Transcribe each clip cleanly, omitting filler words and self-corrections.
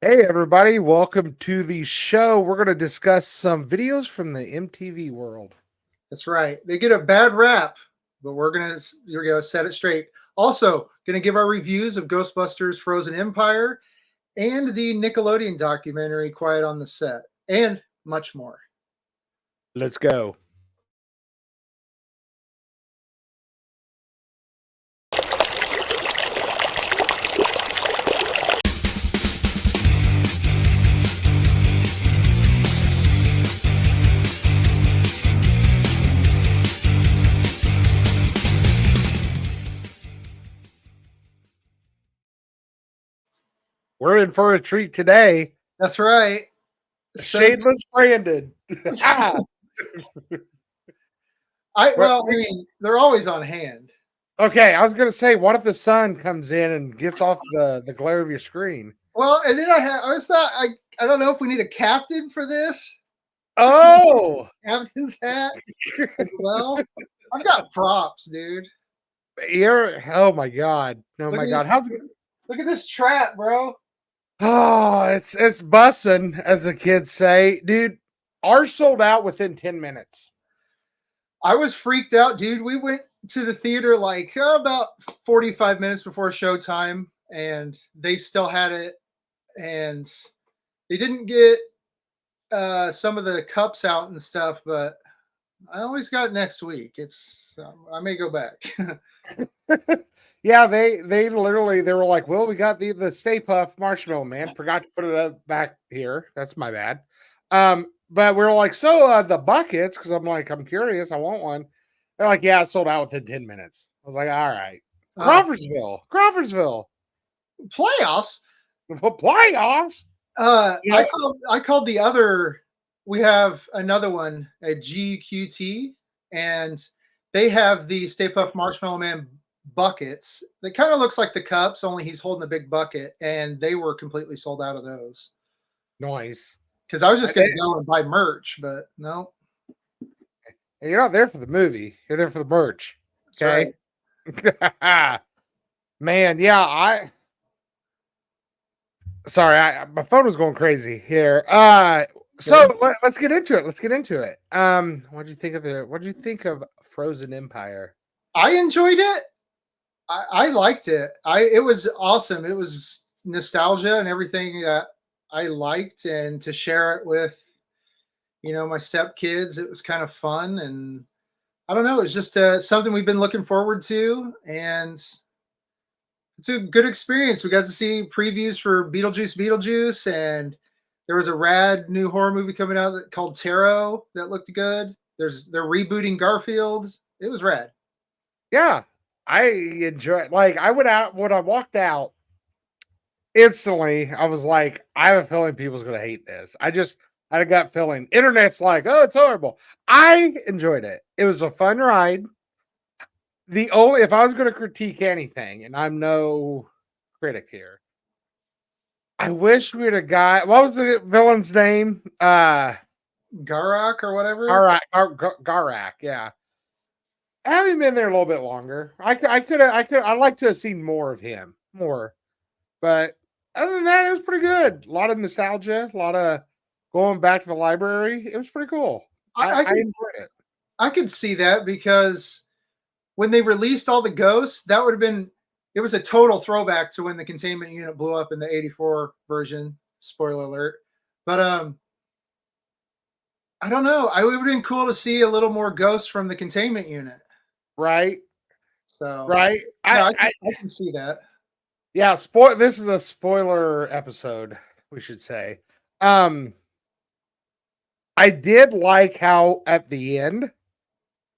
Hey everybody, welcome to the show. We're going to discuss some videos from the MTV world. That's right. They get a bad rap, but you're gonna set it straight. Also, gonna give our reviews of Ghostbusters: Frozen Empire and the Nickelodeon documentary Quiet on the Set, and much more. Let's go. We're in for a treat today. That's right. So Shameless Brandon. Ah, I mean, they're always on hand. okay, I was going to say, what if the sun comes in and gets off the glare of your screen? Well, and then I was thought I don't know if we need a captain for this. Oh, Captain's hat as well. I've got props, dude. oh my God. Oh Look my at God. this. How's it? Look at this trap, bro. Oh, it's bussin', as the kids say. Dude, ours sold out within 10 minutes. I was freaked out, dude. We went to the theater like about 45 minutes before showtime, and they still had it. And they didn't get some of the cups out and stuff, but I always got next week. It's I may go back. Yeah, they literally they were like, "Well, we got the Stay Puft Marshmallow Man. Forgot to put it back here. That's my bad." But we are like, "So the buckets?" Because I'm like, I'm curious. I want one. They're like, "Yeah, it sold out within 10 minutes." I was like, "All right, uh, Crawfordsville, Playoffs. the playoffs." You know, I called the other. We have another one at GQT, and they have the Stay Puft Marshmallow Man buckets. That kind of looks like the cups, only he's holding a big bucket, and they were completely sold out of those. noise. Because I was I just going did- to go and buy merch, but no, You're not there for the movie. You're there for the merch. that's right. Okay, man. Yeah, I sorry, my phone was going crazy here. Good. So let's get into it. Let's get into it. What do you think of Frozen Empire? I enjoyed it. I liked it. It was awesome. It was nostalgia and everything that I liked, and to share it with my stepkids, it was kind of fun. And I don't know, it's just something we've been looking forward to, and it's a good experience. We got to see previews for Beetlejuice, and there was a rad new horror movie coming out called Tarot that looked good. They're rebooting Garfield. It was rad. Yeah, I enjoy it. Like I went out when I walked out instantly. I was like, I have a feeling people's going to hate this. I had a gut feeling. Internet's like, oh, it's horrible. I enjoyed it. It was a fun ride. The only if I was going to critique anything, and I'm no critic here, I wish we had a guy. What was the villain's name? Garak or whatever. Garak. Yeah, have him in there a little bit longer. I'd like to have seen more of him, more. But other than that, it was pretty good. A lot of nostalgia, a lot of going back to the library. It was pretty cool. I, I I could enjoyed it. I could see that, because when they released all the ghosts, that would have been it was a total throwback to when the containment unit blew up in the '84 version. Spoiler alert. But I don't know. I would have been cool to see a little more ghosts from the containment unit. Right, So right. no, I can see that. Yeah. Spoil. This is a spoiler episode. We should say. Um, I did like how at the end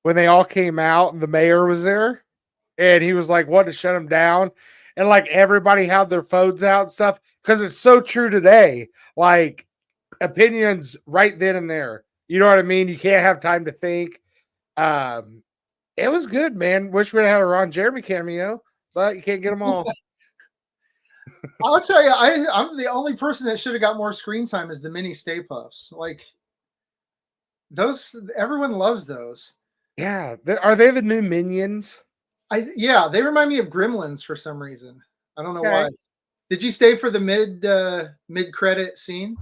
when they all came out and the mayor was there and he was like, "What to shut them down?" And like everybody had their phones out and stuff because it's so true today. Like opinions right then and there. You know what I mean? You can't have time to think. Um, it was good, man. Wish we had a Ron Jeremy cameo, but you can't get them all. I'll tell you, I'm the only person that should have got more screen time is the mini Stay Puffs. Like those, everyone loves those. Yeah, are they the new minions? Yeah, they remind me of Gremlins for some reason. I don't know Okay, why. Did you stay for the mid credit scene?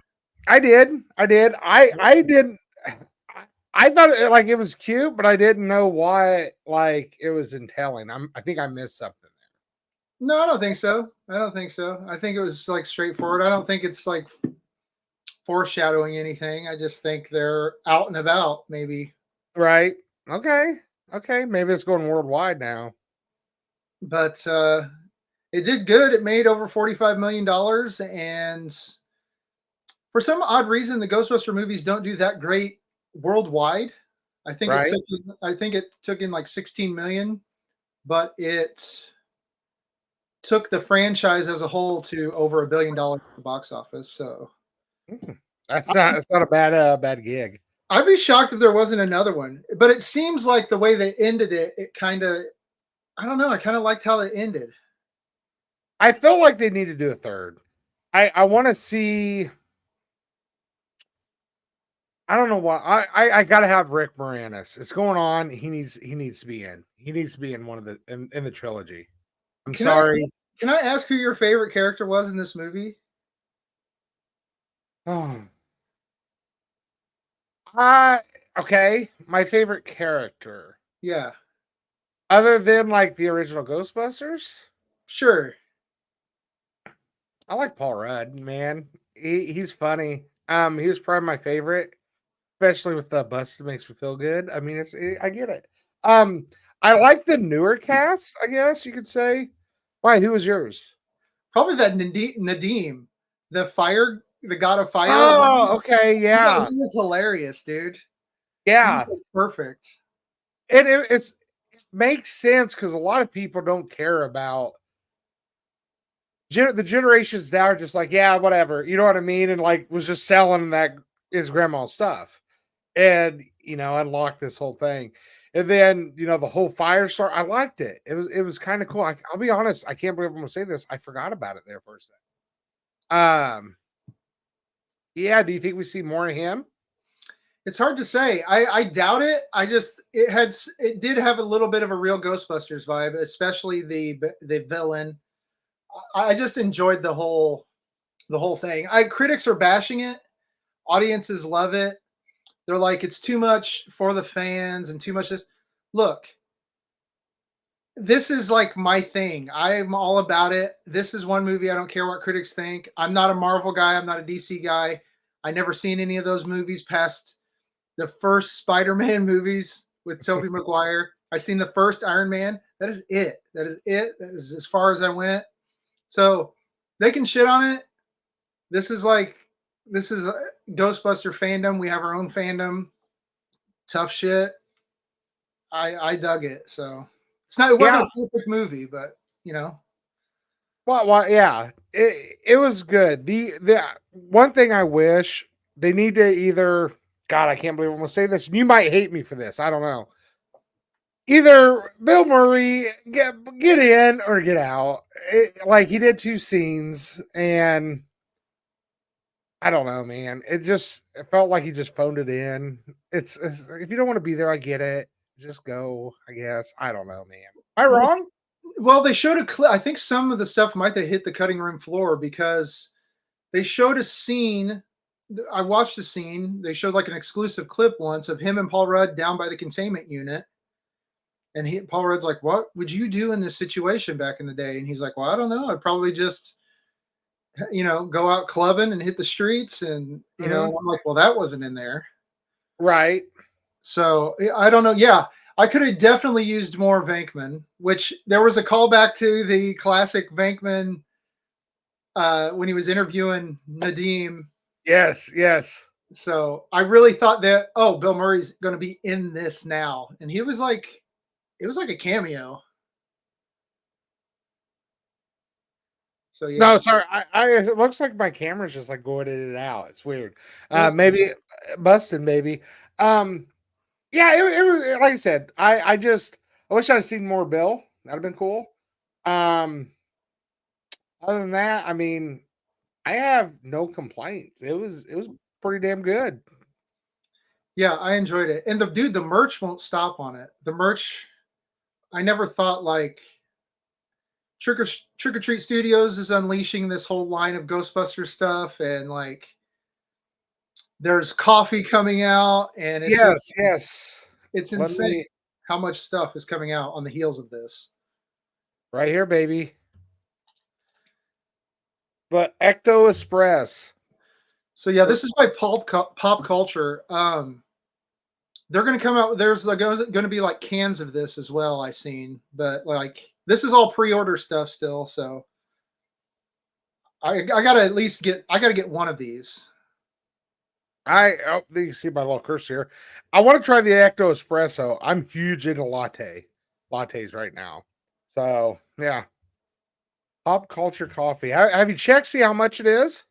I did. I did. I didn't. I thought like it was cute, but I didn't know what like it was entailing. I think I missed something. No, I don't think so. I don't think so. I think it was like straightforward. I don't think it's like foreshadowing anything. I just think they're out and about, maybe. Right. Okay. Okay. Maybe it's going worldwide now. But it did good. It made over $45 million, and for some odd reason, the Ghostbuster movies don't do that great worldwide. Right. I think it took in like 16 million, but it took the franchise as a whole to over $1 billion at the box office. So Mm. That's not a bad gig. I'd be shocked if there wasn't another one. But it seems like the way they ended it, it kind of, I don't know. I kind of liked how it ended. I feel like they need to do a third. I want to see. I don't know what I got to have Rick Moranis. It's going on. He needs to be in. He needs to be in one of the in the trilogy. I'm Can I sorry. can I ask who your favorite character was in this movie? Oh, I okay. My favorite character, Yeah, other than like the original Ghostbusters, sure. I like Paul Rudd. Man, he's funny. He was probably my favorite, especially with the Busted makes me feel good. I mean, I get it. Um, I like the newer cast. I guess you could say. Why? Who was yours? Probably that Nadim, the god of fire. Oh, okay, Yeah, yeah, he was hilarious, dude. He was yeah. like, perfect. It makes sense because a lot of people don't care about the generations now are just like, yeah, whatever, you know what I mean, and like was just selling that his grandma's stuff, and unlocked this whole thing, and then the whole Firestar. I liked it. It was kind of cool. I'll be honest. I can't believe I'm gonna say this. I forgot about it there for a second. Yeah. Do you think we see more of him? It's hard to say. I doubt it. It did have a little bit of a real Ghostbusters vibe, especially the villain. I just enjoyed the whole thing. I Critics are bashing it. Audiences love it. They're like it's too much for the fans and too much this. Look, this is like my thing. I'm all about it. This is one movie I don't care what critics think. I'm not a Marvel guy. I'm not a DC guy. I never seen any of those movies past the first Spider-Man movies with Tobey Maguire. I seen the first Iron Man. That is it. That is it. That is as far as I went. So they can shit on it. This is like this is Ghostbuster fandom. We have our own fandom. Tough shit. I dug it. So it wasn't Yeah. a perfect movie, but you know. Well, yeah, it was good. The one thing I wish they need to either. God, I can't believe I'm gonna say this. You might hate me for this. I don't know. Either Bill Murray get in or get out. Like he did two scenes, and I don't know, man. It felt like he just phoned it in. It's if you don't want to be there, I get it. Just go. I guess I don't know, man. Am I wrong? Well, they showed a clip. I think some of the stuff might have hit the cutting room floor because they showed a scene. I watched the scene. They showed like an exclusive clip once of him and Paul Rudd down by the containment unit. And Paul Rudd's like, "What would you do in this situation back in the day?" And he's like, "Well, I don't know. I'd probably just, go out clubbing and hit the streets." And Hmm. and I'm like, "Well, that wasn't in there." Right. So I don't know. Yeah, I could have definitely used more Venkman. Which there was a callback to the classic Venkman when he was interviewing Nadim. Yes. Yes. So I really thought that, oh, Bill Murray's going to be in this now, and he was like, it was like a cameo. So No, yeah, sorry. It looks like my camera's just like going in and out. It's weird. that's Maybe busted. Maybe. Um, yeah. It was like I said. I wish I'd have seen more Bill. That'd have been cool. Um, other than that, I mean, I have no complaints. It was pretty damn good. yeah, I enjoyed it, and the merch won't stop on it. The merch, I never thought like Trick or Treat Studios is unleashing this whole line of Ghostbuster stuff, and like there's coffee coming out, and it's just Yes, yes. it's Let insane me how much stuff is coming out on the heels of this. right here, baby. But Ecto Express. So yeah, Or- this is by Pop Culture. They're going to come out. There's going to be like cans of this as well. I seen, but like this is all pre-order stuff still. So I gotta at least get. I gotta get one of these. there you see my little cursor here. I want to try the Ecto Espresso. I'm huge into lattes right now. So yeah, Pop Culture Coffee. Have you checked see how much it is?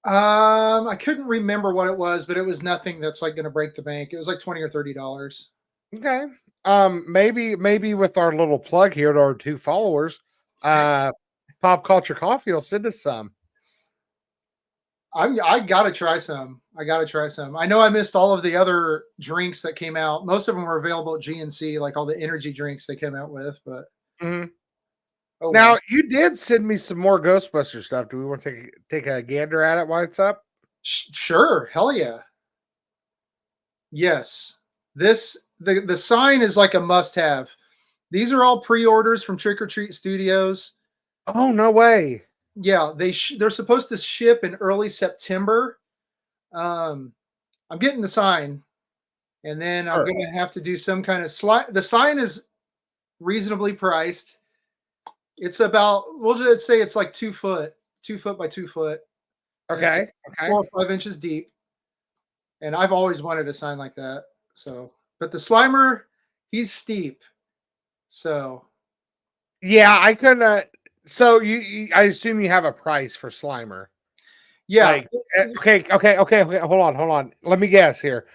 I couldn't remember what it was, but it was nothing that's like going to break the bank. It was like $20 or $30. Okay. Maybe with our little plug here to our 2 followers, uh, Pop Culture Coffee will send us some. I gotta try some. I gotta try some. I know I missed all of the other drinks that came out. Most of them were available at GNC, like all the energy drinks they came out with. But Mhm. oh Now well. you did send me some more Ghostbuster stuff. Do we want to take a gander at it while it's up? Sure, hell yeah. Yes. This the sign is like a must-have. These are all pre-orders from Trick or Treat Studios. Oh no way! Yeah, they're supposed to ship in early September. Um, I'm getting the sign, and then I'm Sure. gonna have to do some kind of slide. The sign is reasonably priced. It's about we'll just say it's like 2 foot, 2 foot by 2 foot, and it's like Okay. Okay. 4 or 5 inches deep. And I've always wanted a sign like that. So, but the Slimer, he's steep. So Yeah, I couldn't. So I assume you have a price for Slimer. yeah. Like, okay. Hold on. Let me guess here.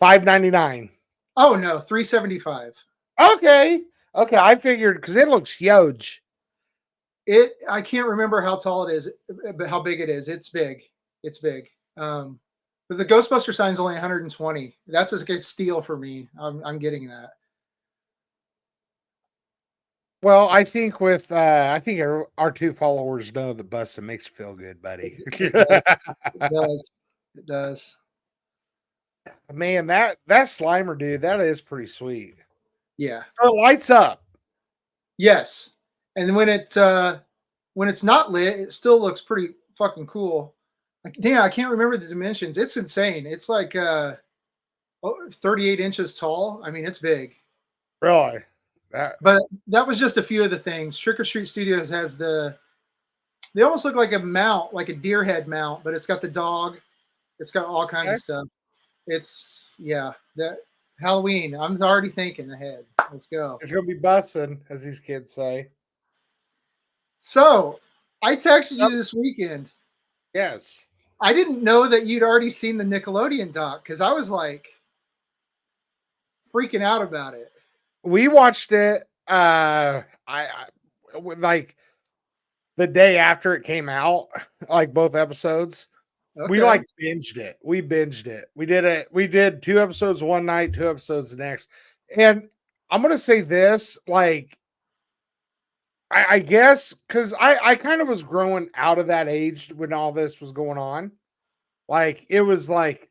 $5.99. Oh no, 375. Okay. Okay. I figured because it looks huge. I can't remember how tall it is, but how big it is. It's big. It's big. But the Ghostbuster sign is only 120. That's a good steal for me. I'm getting that. Well, I think with I think our 2 followers know that busting makes you feel good, buddy. It does. It does. It does. Man, that Slimer dude, that is pretty sweet. Yeah. So it lights up. Yes. And when it's not lit, it still looks pretty fucking cool. Like, damn, I can't remember the dimensions. It's insane. It's like 38 inches tall. I mean, it's big. Really. That But that was just a few of the things. Trick or Treat Studios has they almost look like a mount, like a deer head mount, but it's got the dog. It's got all kinds okay. of stuff. It's yeah, that Halloween. I'm already thinking ahead. Let's go. It's gonna be busting, as these kids say. So I texted So you this weekend. yes. I didn't know that you'd already seen the Nickelodeon doc because I was like freaking out about it. We watched it like the day after it came out, like both episodes. We Okay. like binged it. We binged it. We did it. We did 2 episodes one night, 2 episodes the next. And I'm gonna say this, like I guess because I kind of was growing out of that age when all this was going on. Like it was like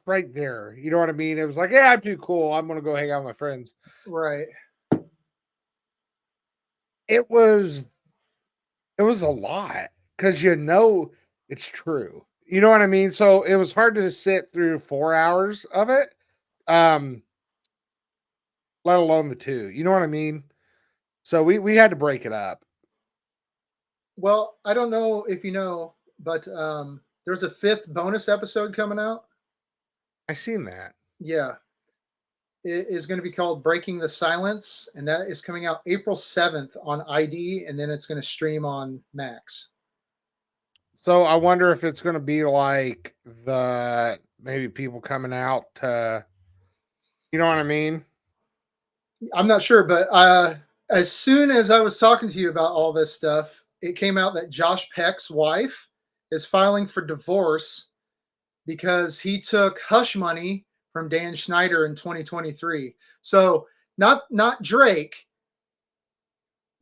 right there. You know what I mean? It was like, yeah, I'm too cool. I'm gonna go hang out with my friends. Right. It was it was a lot because it's true. You know what I mean? So it was hard to sit through 4 hours of it. Um, let alone the two. You know what I mean? So we had to break it up. Well, I don't know if you know, but there's a fifth bonus episode coming out. I seen that. Yeah. It is going to be called Breaking the Silence, and that is coming out April 7th on ID, and then it's going to stream on Max. So I wonder if it's going to be like the maybe people coming out to, you know what I mean? I'm not sure, but as soon as I was talking to you about all this stuff, it came out that Josh Peck's wife is filing for divorce because he took hush money from Dan Schneider in 2023. So not Drake.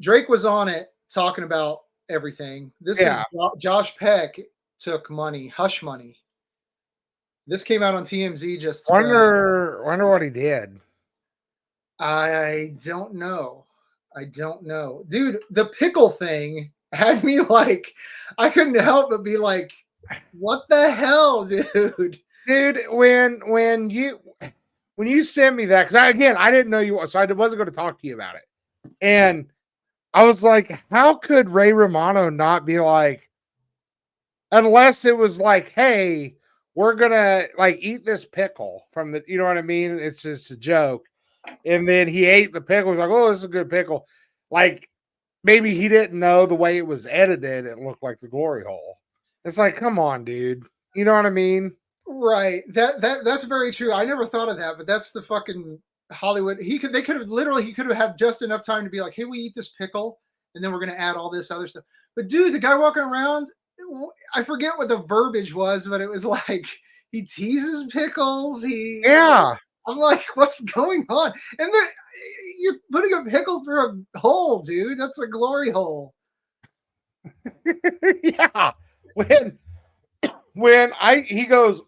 Drake was on it talking about everything. This Yeah. is Josh Peck took money, hush money. This came out on TMZ just. Wonder what he did. I don't know. I don't know, dude. The pickle thing had me like, I couldn't help but be like, "What the hell, dude?" Dude, when you sent me that, because I didn't know you, so I wasn't going to talk to you about it. And I was like, how could Ray Romano not be like, unless it was like, hey, we're gonna like eat this pickle from the, you know what I mean? It's just a joke. And then he ate the pickle. He's like, oh, this is a good pickle. Like maybe he didn't know the way it was edited, it looked like the glory hole. It's like, come on, dude. You know what I mean? Right. That's very true. I never thought of that, but that's the fucking Hollywood. They could have literally he could have had just enough time to be like, "Hey, we eat this pickle, and then we're gonna add all this other stuff." But dude, the guy walking around, I forget what the verbiage was, but it was like he teases pickles. Yeah. I'm like, what's going on? And then you're putting a pickle through a hole, dude. That's a glory hole. Yeah. When he goes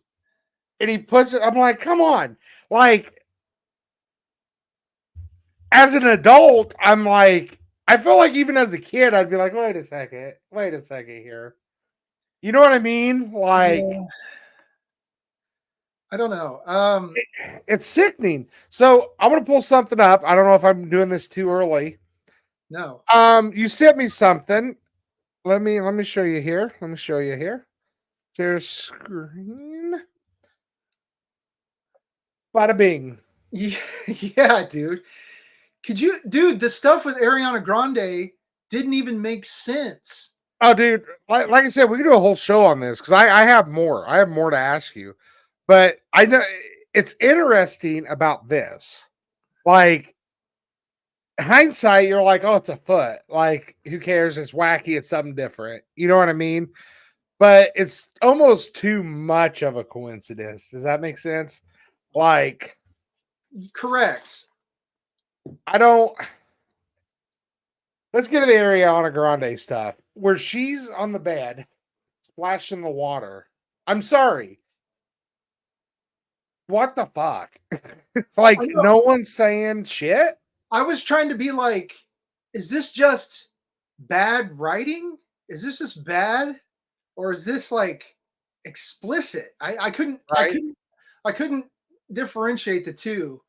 and he puts it, I'm like, come on. Like, as an adult, I'm like, I feel like even as a kid, I'd be like, wait a second here. You know what I mean? Like, Yeah. I don't know. it's sickening. So I'm gonna pull something up. I don't know if I'm doing this too early. No. You sent me something. Let me show you here. Let me show you here. There's screen. Bada bing. Yeah, yeah, dude. Dude, the stuff with Ariana Grande didn't even make sense. Oh, dude, like I said, we can do a whole show on this because I have more. I have more to ask you. But I know it's interesting about this. Like hindsight, you're like, oh, it's a foot. Like, who cares? It's wacky. It's something different. You know what I mean? But it's almost too much of a coincidence. Does that make sense? Like, Correct. I don't. Let's get to the Ariana Grande stuff where she's on the bed, splashing the water. I'm sorry. What the fuck? I Like, know. no one's saying shit? I was trying to be like, is this just bad writing? Is this just bad? Or is this like explicit? I couldn't I Right? couldn't I couldn't differentiate the two.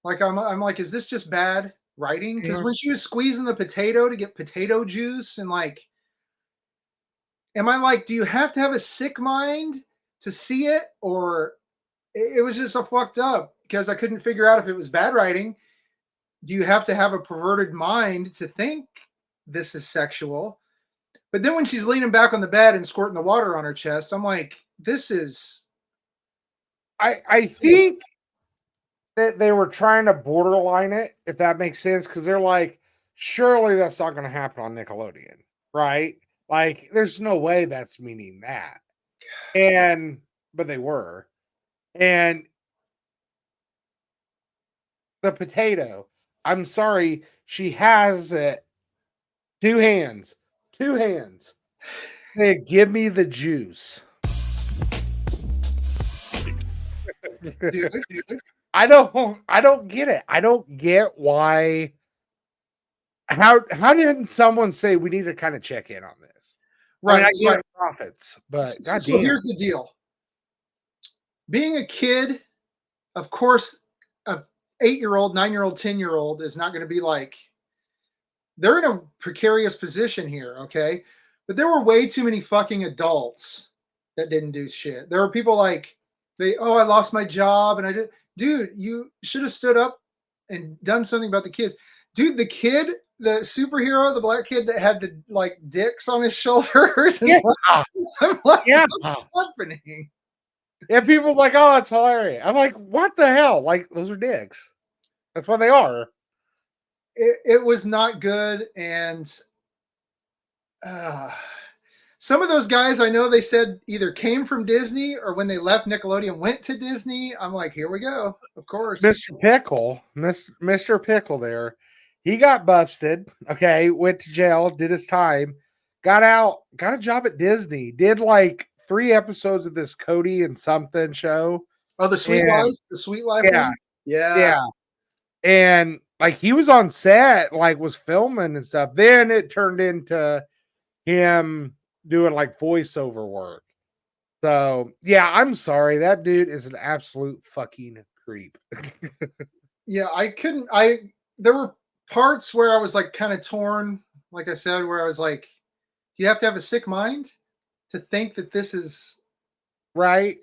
Like I'm like, is this just bad writing? Because Mhm. when she was squeezing the potato to get potato juice and like, am I like, do you have to have a sick mind to see it? Or it was just so fucked up because I couldn't figure out if it was bad writing. Do you have to have a perverted mind to think this is sexual? But then when she's leaning back on the bed and squirting the water on her chest, I'm like, this is. I think that they were trying to borderline it, if that makes sense, because they're like, surely that's not going to happen on Nickelodeon, right? Like, there's no way that's meaning that. And, but they were. And the potato, I'm sorry, she has it two hands. Say, give me the juice. Dude, I don't get it. I don't get why. How didn't someone say we need to kind of check in on this? I mean, I right. get it, profits, but So goddamn, here's the deal. Being a kid, of course, a 8-year-old, 9-year-old, 10-year-old is not going to be like, they're in a precarious position here, okay? But there were way too many fucking adults that didn't do shit. There were people like, I lost my job and I did. Dude, you should have stood up and done something about the kids. Dude, the kid, the superhero, the black kid that had the like dicks on his shoulders. And yeah, I'm like, yeah, what's happening? yeah. People's like, oh, it's hilarious. I'm like, what the hell? Like, those are dicks. That's what they are. It was not good. And uh, some of those guys I know they said either came from Disney or when they left Nickelodeon went to Disney. I'm like, here we go. Of course. Mr. Pickle, Mr. Pickle there. He got busted. Okay, went to jail, did his time, got out, got a job at Disney. Did like 3 episodes of this Cody and something show, Oh, the Sweet and Life, the Sweet Life yeah, one. Yeah, yeah, and like he was on set, like was filming and stuff. Then it turned into him doing like voiceover work. So yeah, I'm sorry. That dude is an absolute fucking creep. yeah. I couldn't. I There were parts where I was like kind of torn. Like I said, where I was like, "Do you have to have a sick mind to think that this is?" Right?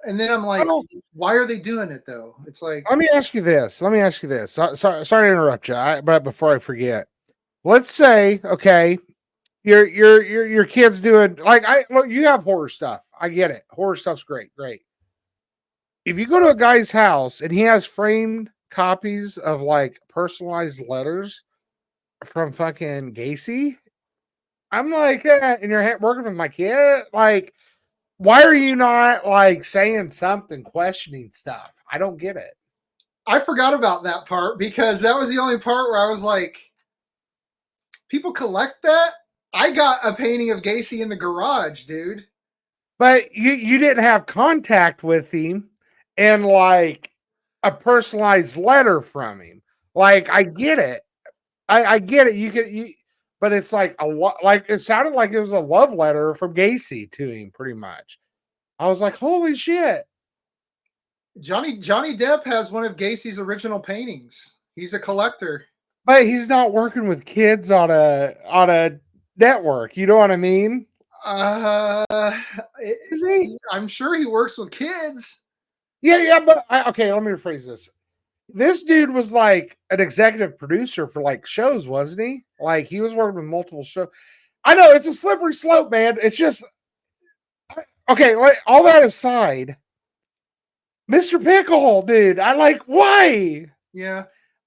And then I'm I like, don't "Why are they doing it though?" It's like, let me ask you this. Let me ask you this. Sorry to interrupt you, but before I forget, let's say, okay, your kid's doing like I look, you have horror stuff. I get it. Horror stuff's great, great. If you go to a guy's house and he has framed copies of like personalized letters from fucking Gacy, I'm like, and you're working with my kid, like, why are you not like saying something, questioning stuff? I don't get it. I forgot about that part because that was the only part where I was like, "People collect that." I got a painting of Gacy in the garage, dude. But you didn't have contact with him and like a personalized letter from him. Like I get it. I get it. But it's like a lot like it sounded like it was a love letter from Gacy to him, pretty much. I was like, holy shit. Johnny Depp has one of Gacy's original paintings. He's a collector. But he's not working with kids on a network. You know what I mean? Uh, Is he? I'm sure he works with kids. Yeah, yeah, but okay, let me rephrase this. This dude was like an executive producer for like shows, wasn't he? Like he was working with multiple shows. I know it's a slippery slope, man. It's just okay. Like, all that aside, Mr. Picklehole, dude. I like why. Yeah.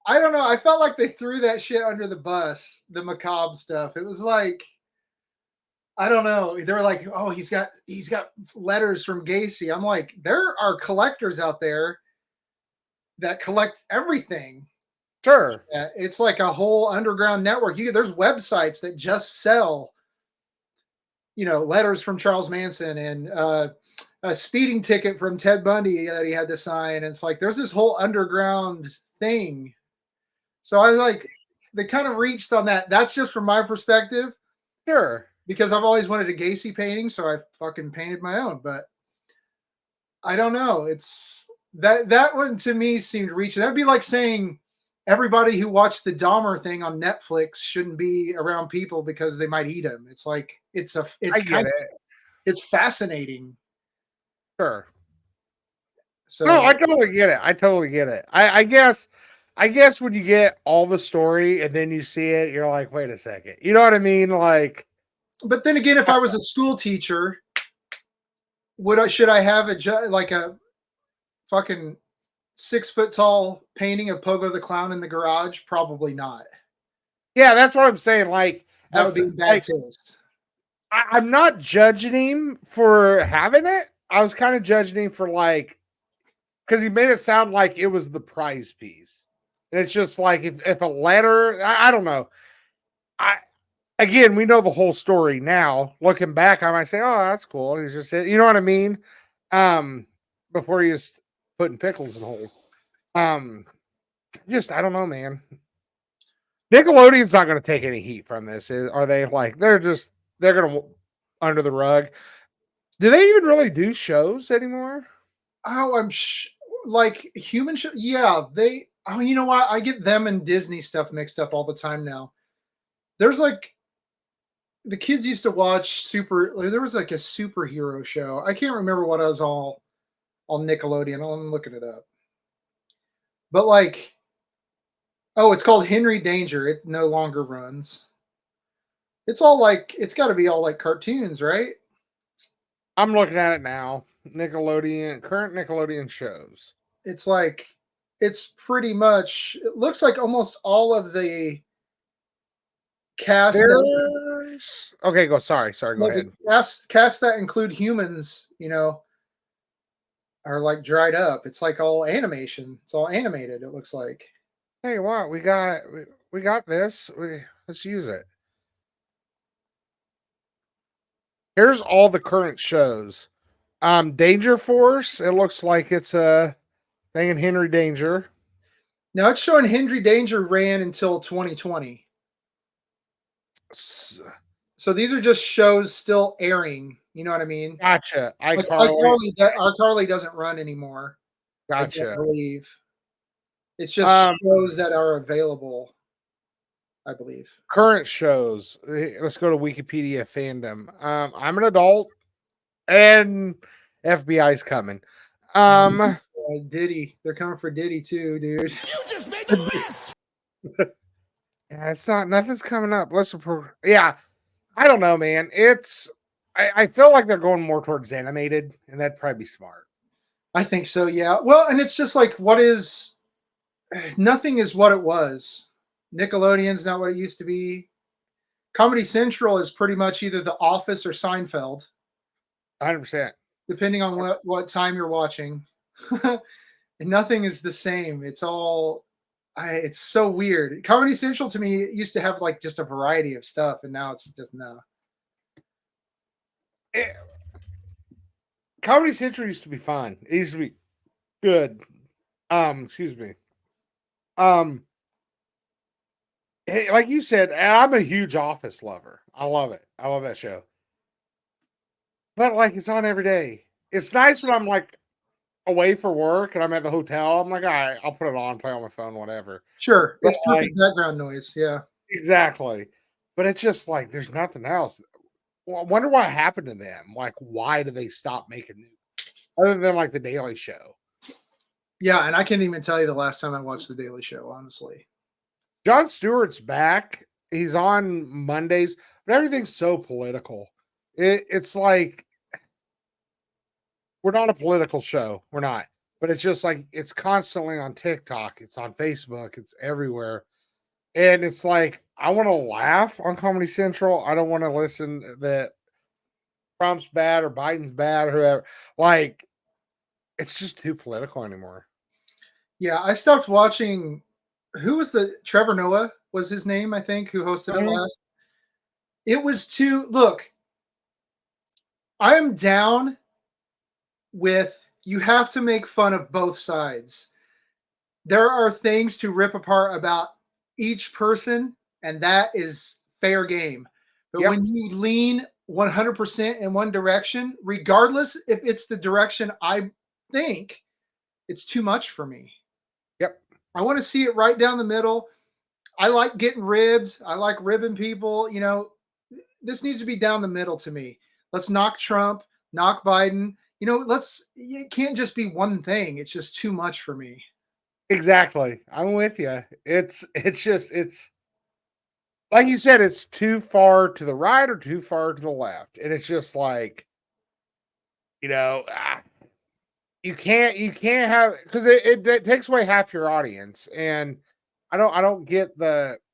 I don't know. I felt like they threw that shit under the bus, the macabre stuff. It was like, I don't know. They were like, "Oh, he's got letters from Gacy." I'm like, there are collectors out there that collect everything. Sure, It's like a whole underground network. There's websites that just sell, letters from Charles Manson and a speeding ticket from Ted Bundy that he had to sign. And it's like there's this whole underground thing. So I like they kind of reached on that. That's just from my perspective sure. because I've always wanted a Gacy painting, so I fucking painted my own. But I don't know. It's that one to me seemed reaching. That'd be like saying everybody who watched the Dahmer thing on Netflix shouldn't be around people because they might eat them. It's like I it's get kind of it. it's fascinating. Sure. No, So, I totally get it. I totally get it. I guess when you get all the story and then you see it, you're like, wait a second. You know what I mean? Like, but then again, if I was a school teacher, should I have like a fucking 6 foot tall painting of Pogo the Clown in the garage? Probably not. yeah, that's what I'm saying. Like, That would as be bad like taste. I'm not judging him for having it. I was kind of judging him for like because he made it sound like it was the prize piece. And it's just like if a letter, I don't know. I again, we know the whole story now. Looking back, I might say, "Oh, that's cool." He's just, you know what I mean. Um, Before he's putting pickles in holes. Um, just I don't know, man. Nickelodeon's not going to take any heat from this, are they? Like they're going to under the rug. Do they even really do shows anymore? Oh, like human show. Yeah, they. Oh, you know what? I get them and Disney stuff mixed up all the time now. There's like the kids used to watch there was like a superhero show. I can't remember what I was all on Nickelodeon. I'm looking it up. But like, oh, it's called Henry Danger. It no longer runs. It's all like it's got to be all like cartoons, right? I'm looking at it now. Nickelodeon, current Nickelodeon shows. It's like it's pretty much. It looks like almost all of the cast that There's okay. Go. Sorry. Go no, the ahead. cast that include humans, are like dried up. It's like all animation. It's all animated. It looks like. Hey, what we We got this. Let's use it. Here's all the current shows. Danger Force. It looks like it's a thing in Henry Danger. Now it's showing Henry Danger ran until 2020. So these are just shows still airing. You know what I mean? Gotcha. Like iCarly. iCarly doesn't run anymore. I don't Gotcha. believe. It's just Um, shows that are available, I believe. Current shows. Let's go to Wikipedia fandom. I'm an adult, and FBI's coming. Diddy. They're coming for Diddy too, dude. You just made the list. Yeah, it's not nothing's coming up. Yeah, I don't know, man. I feel like they're going more towards animated, and that'd probably be smart. I think so, yeah. Well, and it's just like nothing is what it was. Nickelodeon's not what it used to be. Comedy Central is pretty much either The Office or Seinfeld, 100%. depending on what time you're watching. And nothing is the same. It's so weird. Comedy Central to me used to have like just a variety of stuff, and now it's just no. Comedy Central used to be fun. It used to be good. Excuse me. Hey, like you said, and I'm a huge Office lover. I love it. I love that show. But like it's on every day. It's nice when I'm like away for work and I'm at the hotel. I'm like, all right, I'll put it on, play on my phone, whatever. Sure, But it's perfect background noise. Yeah, exactly. But it's just like there's nothing else. Well, I wonder what happened to them. Like, why did they stop making new? Other than like the Daily Show. yeah, and I can't even tell you the last time I watched The Daily Show, honestly. Jon Stewart's back. He's on Mondays, but everything's so political. It's like we're not a political show. We're not. But it's just like it's constantly on TikTok, it's on Facebook, it's everywhere. And it's like I want to laugh on Comedy Central. I don't want to listen that Trump's bad or Biden's bad or whoever. Like it's just too political anymore. Yeah, I stopped watching. Who was the Trevor Noah was his name, I think, who hosted it Mhm. last. It was too look. I am down with you have to make fun of both sides. There are things to rip apart about each person, and that is fair game. But Yep. when you lean 100% in one direction, regardless if it's the direction I think, it's too much for me. Yep. I want to see it right down the middle. I like getting ribs. I like ribbing people. You know, this needs to be down the middle to me. Let's knock Trump, knock Biden. You know, it can't just be one thing. It's just too much for me. Exactly. I'm with you. It's like you said, it's too far to the right or too far to the left. And it's just like, you know, you can't have because it takes away half your audience. And I don't get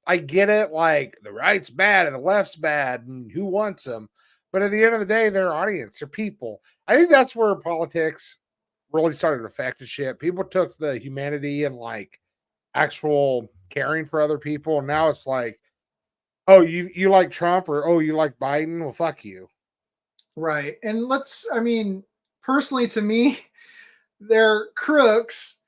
I get it, like the right's bad and the left's bad, and who wants them. But at the end of the day, they're audience, they're people. I think that's where politics really started affecting shit. People took the humanity and like actual caring for other people. And now it's like, oh, you like Trump or oh, you like Biden? Well, fuck you. Right. And personally to me, they're crooks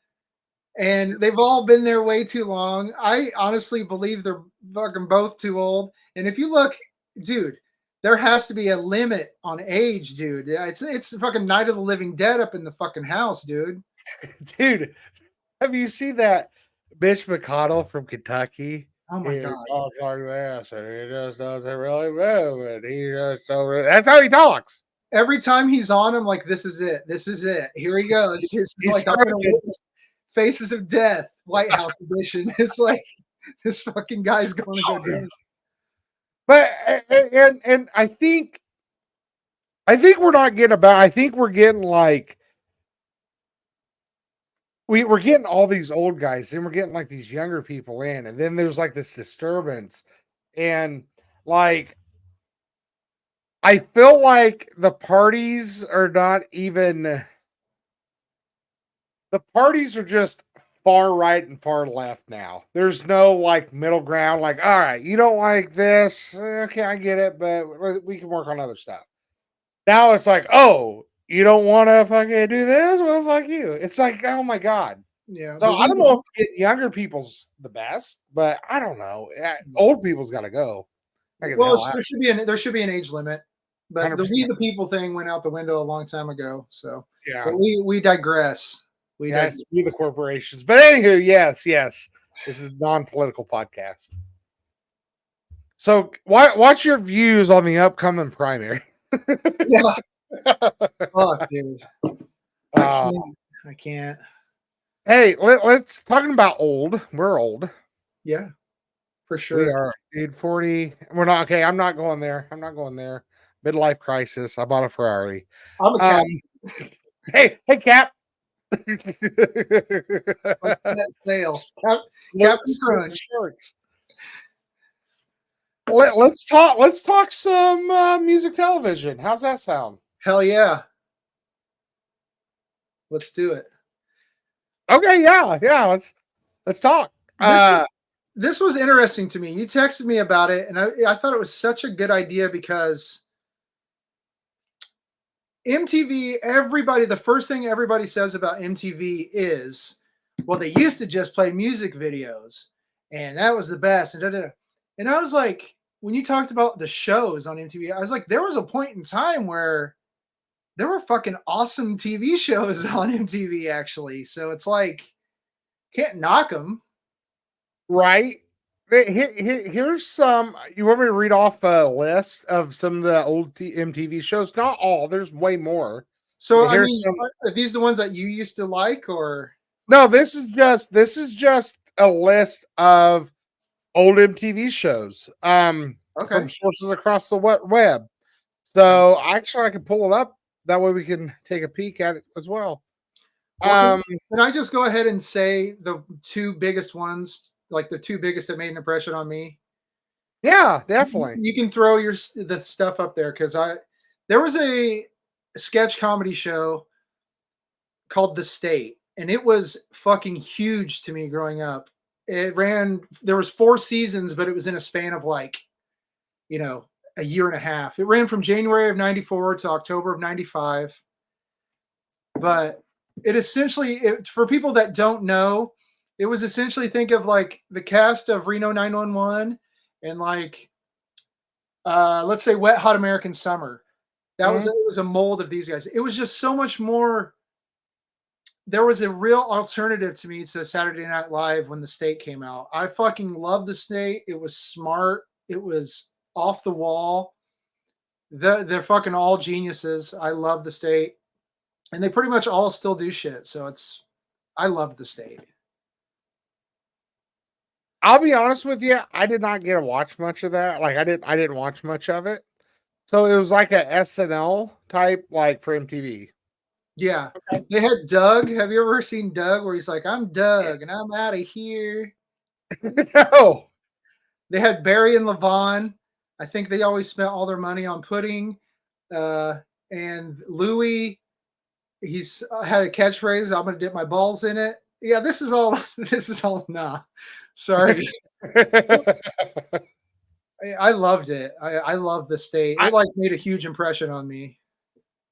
and they've all been there way too long. I honestly believe they're fucking both too old. And if you look, dude, there has to be a limit on age, dude. It's fucking Night of the Living Dead up in the fucking house, dude. Dude, have you seen that Mitch McConnell from Kentucky? Oh my He god. talks like this, and he just doesn't really move, and he just don't really, that's how he talks. Every time he's on, I'm like, this is it. This is it. Here he goes. It's He's like I'm gonna scripted. witness Faces of Death, White House edition. It's like this fucking guy's going to go down. But and I think we're not getting about. I think we're getting like we're getting all these old guys, then we're getting like these younger people in, and then there's like this disturbance, and like I feel like the parties are not even. The parties are just far right and far left now. There's no like middle ground. Like, all right, you don't like this. Okay, I get it, but we can work on other stuff. Now it's like, oh, you don't want to fucking do this? Well, fuck you. It's like, oh my god. Yeah, So I don't know if getting younger people's the best, but I don't know. Old people's got to go. I get the well, hell out. there should be an age limit, but the 100%. we the people thing went out the window a long time ago. So, Yeah. but we digress. We Yes, digress. we the corporations. But anywho, yes, yes. This is non-political podcast. So what's your views on the upcoming primary? Yeah, fuck, dude. I uh, can't. I can't. hey, let's talking about old. We're old. Yeah, for We sure. are, dude, 40. We're not okay. I'm not going there. I'm not going there. Midlife crisis. I bought a Ferrari. I'm a Um, cat. hey, Cap. Let's set sail. Look, Captain Crunch. shorts. Let's talk some music television. How's that sound? Hell yeah. Let's do it. Okay, yeah. Let's talk. This this was interesting to me. You texted me about it, and I thought it was such a good idea because MTV, everybody, the first thing everybody says about MTV is, well, they used to just play music videos, and that was the best. And, da, da, da. And I was like, when you talked about the shows on MTV, I was like, there was a point in time where there were fucking awesome TV shows on MTV, actually. So it's like, can't knock them. right. Here's some. You want me to read off a list of some of the old MTV shows? Not all. There's way more. So, But I here's mean, some. are these the ones that you used to like, or? No, this is just a list of old MTV shows. Okay. From sources across the web. So actually, I can pull it up. That way, we can take a peek at it as well. Well, Um, can I just go ahead and say the two biggest ones, like the two biggest that made an impression on me? yeah, definitely. You can throw the stuff up there because there was a sketch comedy show called The State, and it was fucking huge to me growing up. It ran. There was 4 seasons, but it was in a span of like, you know, a year and a half. It ran from January of '94 to October of '95. But it essentially, for people that don't know, it was essentially, think of like the cast of Reno 911 and like let's say Wet Hot American Summer. That was, Mhm. it was a mold of these guys. It was just so much more. There was a real alternative to me to Saturday Night Live when The State came out. I fucking loved The State. It was smart. It was off the wall. They're fucking all geniuses. I love The State, and they pretty much all still do shit. So I love The State. I'll be honest with you. I did not get to watch much of that. Like I didn't watch much of it. So it was like a SNL type, like for MTV. Yeah. Okay. They had Doug. Have you ever seen Doug where he's like, I'm Doug and I'm out of here? No. They had Barry and Levon. I think they always spent all their money on pudding. And Louis, he's had a catchphrase, I'm gonna dip my balls in it. Yeah, this is all nah. Sorry. I loved it. I love The State. I, It like made a huge impression on me.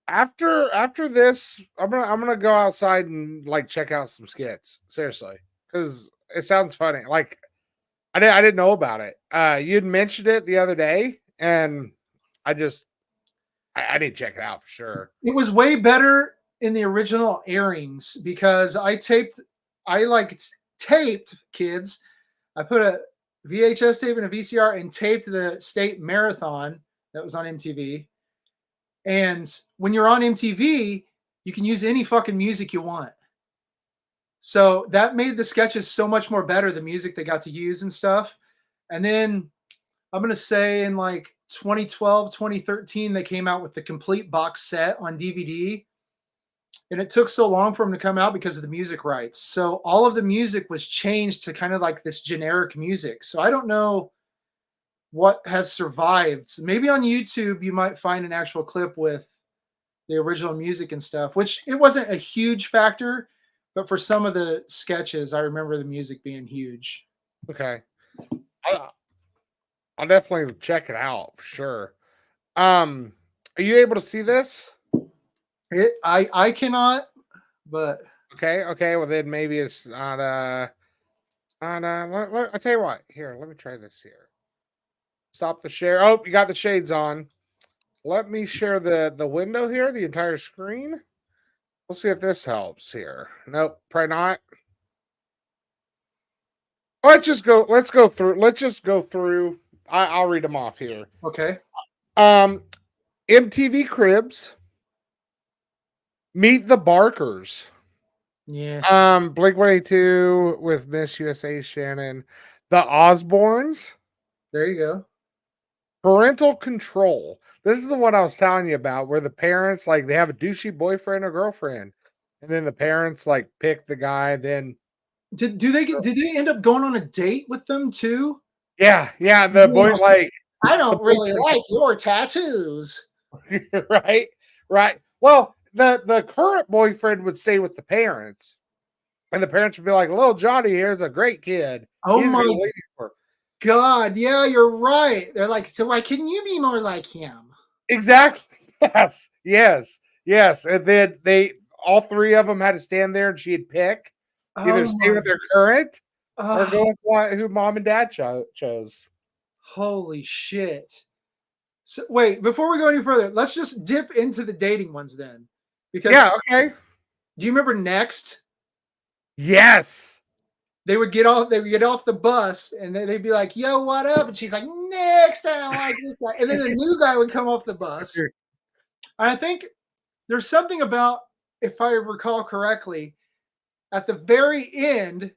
after this, I'm gonna go outside and like check out some skits. Seriously, because it sounds funny. Like I didn't know about it. You'd mentioned it the other day, and I just I need to check it out for sure. It was way better in the original airings because I like taped kids. I put a VHS tape and a VCR and taped The State Marathon that was on MTV. And when you're on MTV, you can use any fucking music you want. So that made the sketches so much more better, the music they got to use and stuff. And then I'm going to say in like 2012, 2013, they came out with the complete box set on DVD. And it took so long for them to come out because of the music rights. So all of the music was changed to kind of like this generic music. So I don't know what has survived. Maybe on YouTube, you might find an actual clip with the original music and stuff, which it wasn't a huge factor, but for some of the sketches, I remember the music being huge. Okay. I, I'll definitely check it out for sure. Um, are you able to see this? I cannot, but Okay, okay. Well, then maybe it's not. I'll tell you what. Here, let me try this here. Stop the share. Oh, you got the shades on. Let me share the window here, the entire screen. We'll see if this helps here. Nope, probably not. Let's just go. Let's go through. Let's just go through. I'll read them off here. okay. Um, MTV Cribs, Meet the Barkers. Yeah, Blink 182 with Miss USA Shannon, the Osbournes, there you go. Parental Control. This is the one I was telling you about, where the parents like they have a douchey boyfriend or girlfriend, and then the parents like pick the guy. Then Did they end up going on a date with them too? yeah, the Being boy like, like I the don't really boyfriend, like your tattoos. right, right. Well, the current boyfriend would stay with the parents, and the parents would be like, "Little Johnny here is a great kid. Oh He's my gonna leave you for." God, yeah, you're right. They're like, so why couldn't you be more like him? Exactly. Yes. Yes. Yes. And then they all three of them had to stand there and she'd pick either Oh stay my, with their current or oh, go with who mom and dad chose. holy shit. So wait, before we go any further, let's just dip into the dating ones then. Because Yeah, okay. do you remember Next? Yes. They would get off the bus and they'd be like, yo, what up? And she's like, Next, I don't like this guy. And then a new guy would come off the bus. And I think there's something about, if I recall correctly, at the very end,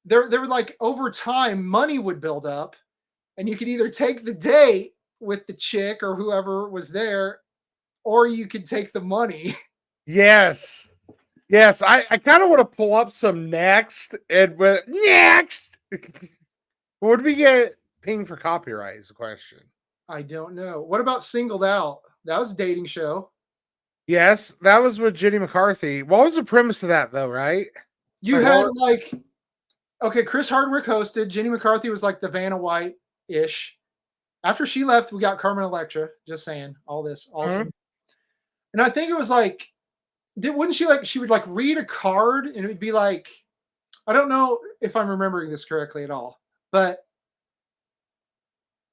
there were like over time, money would build up, and you could either take the date with the chick or whoever was there, or you could take the money. Yes. Yes. I kind of want to pull up some next and with next. Would we get pinged for copyright is the question. I don't know. What about Singled Out? That was a dating show. Yes, that was with Jenny McCarthy. What was the premise of that though, right? You Like had what like, okay, Chris Hardwick hosted. Jenny McCarthy was like the Vanna White ish. After she left, we got Carmen Electra. Just saying, all this Mhm. awesome. And I think it was like, wouldn't she like she would like read a card and it would be like, I don't know if I'm remembering this correctly at all, but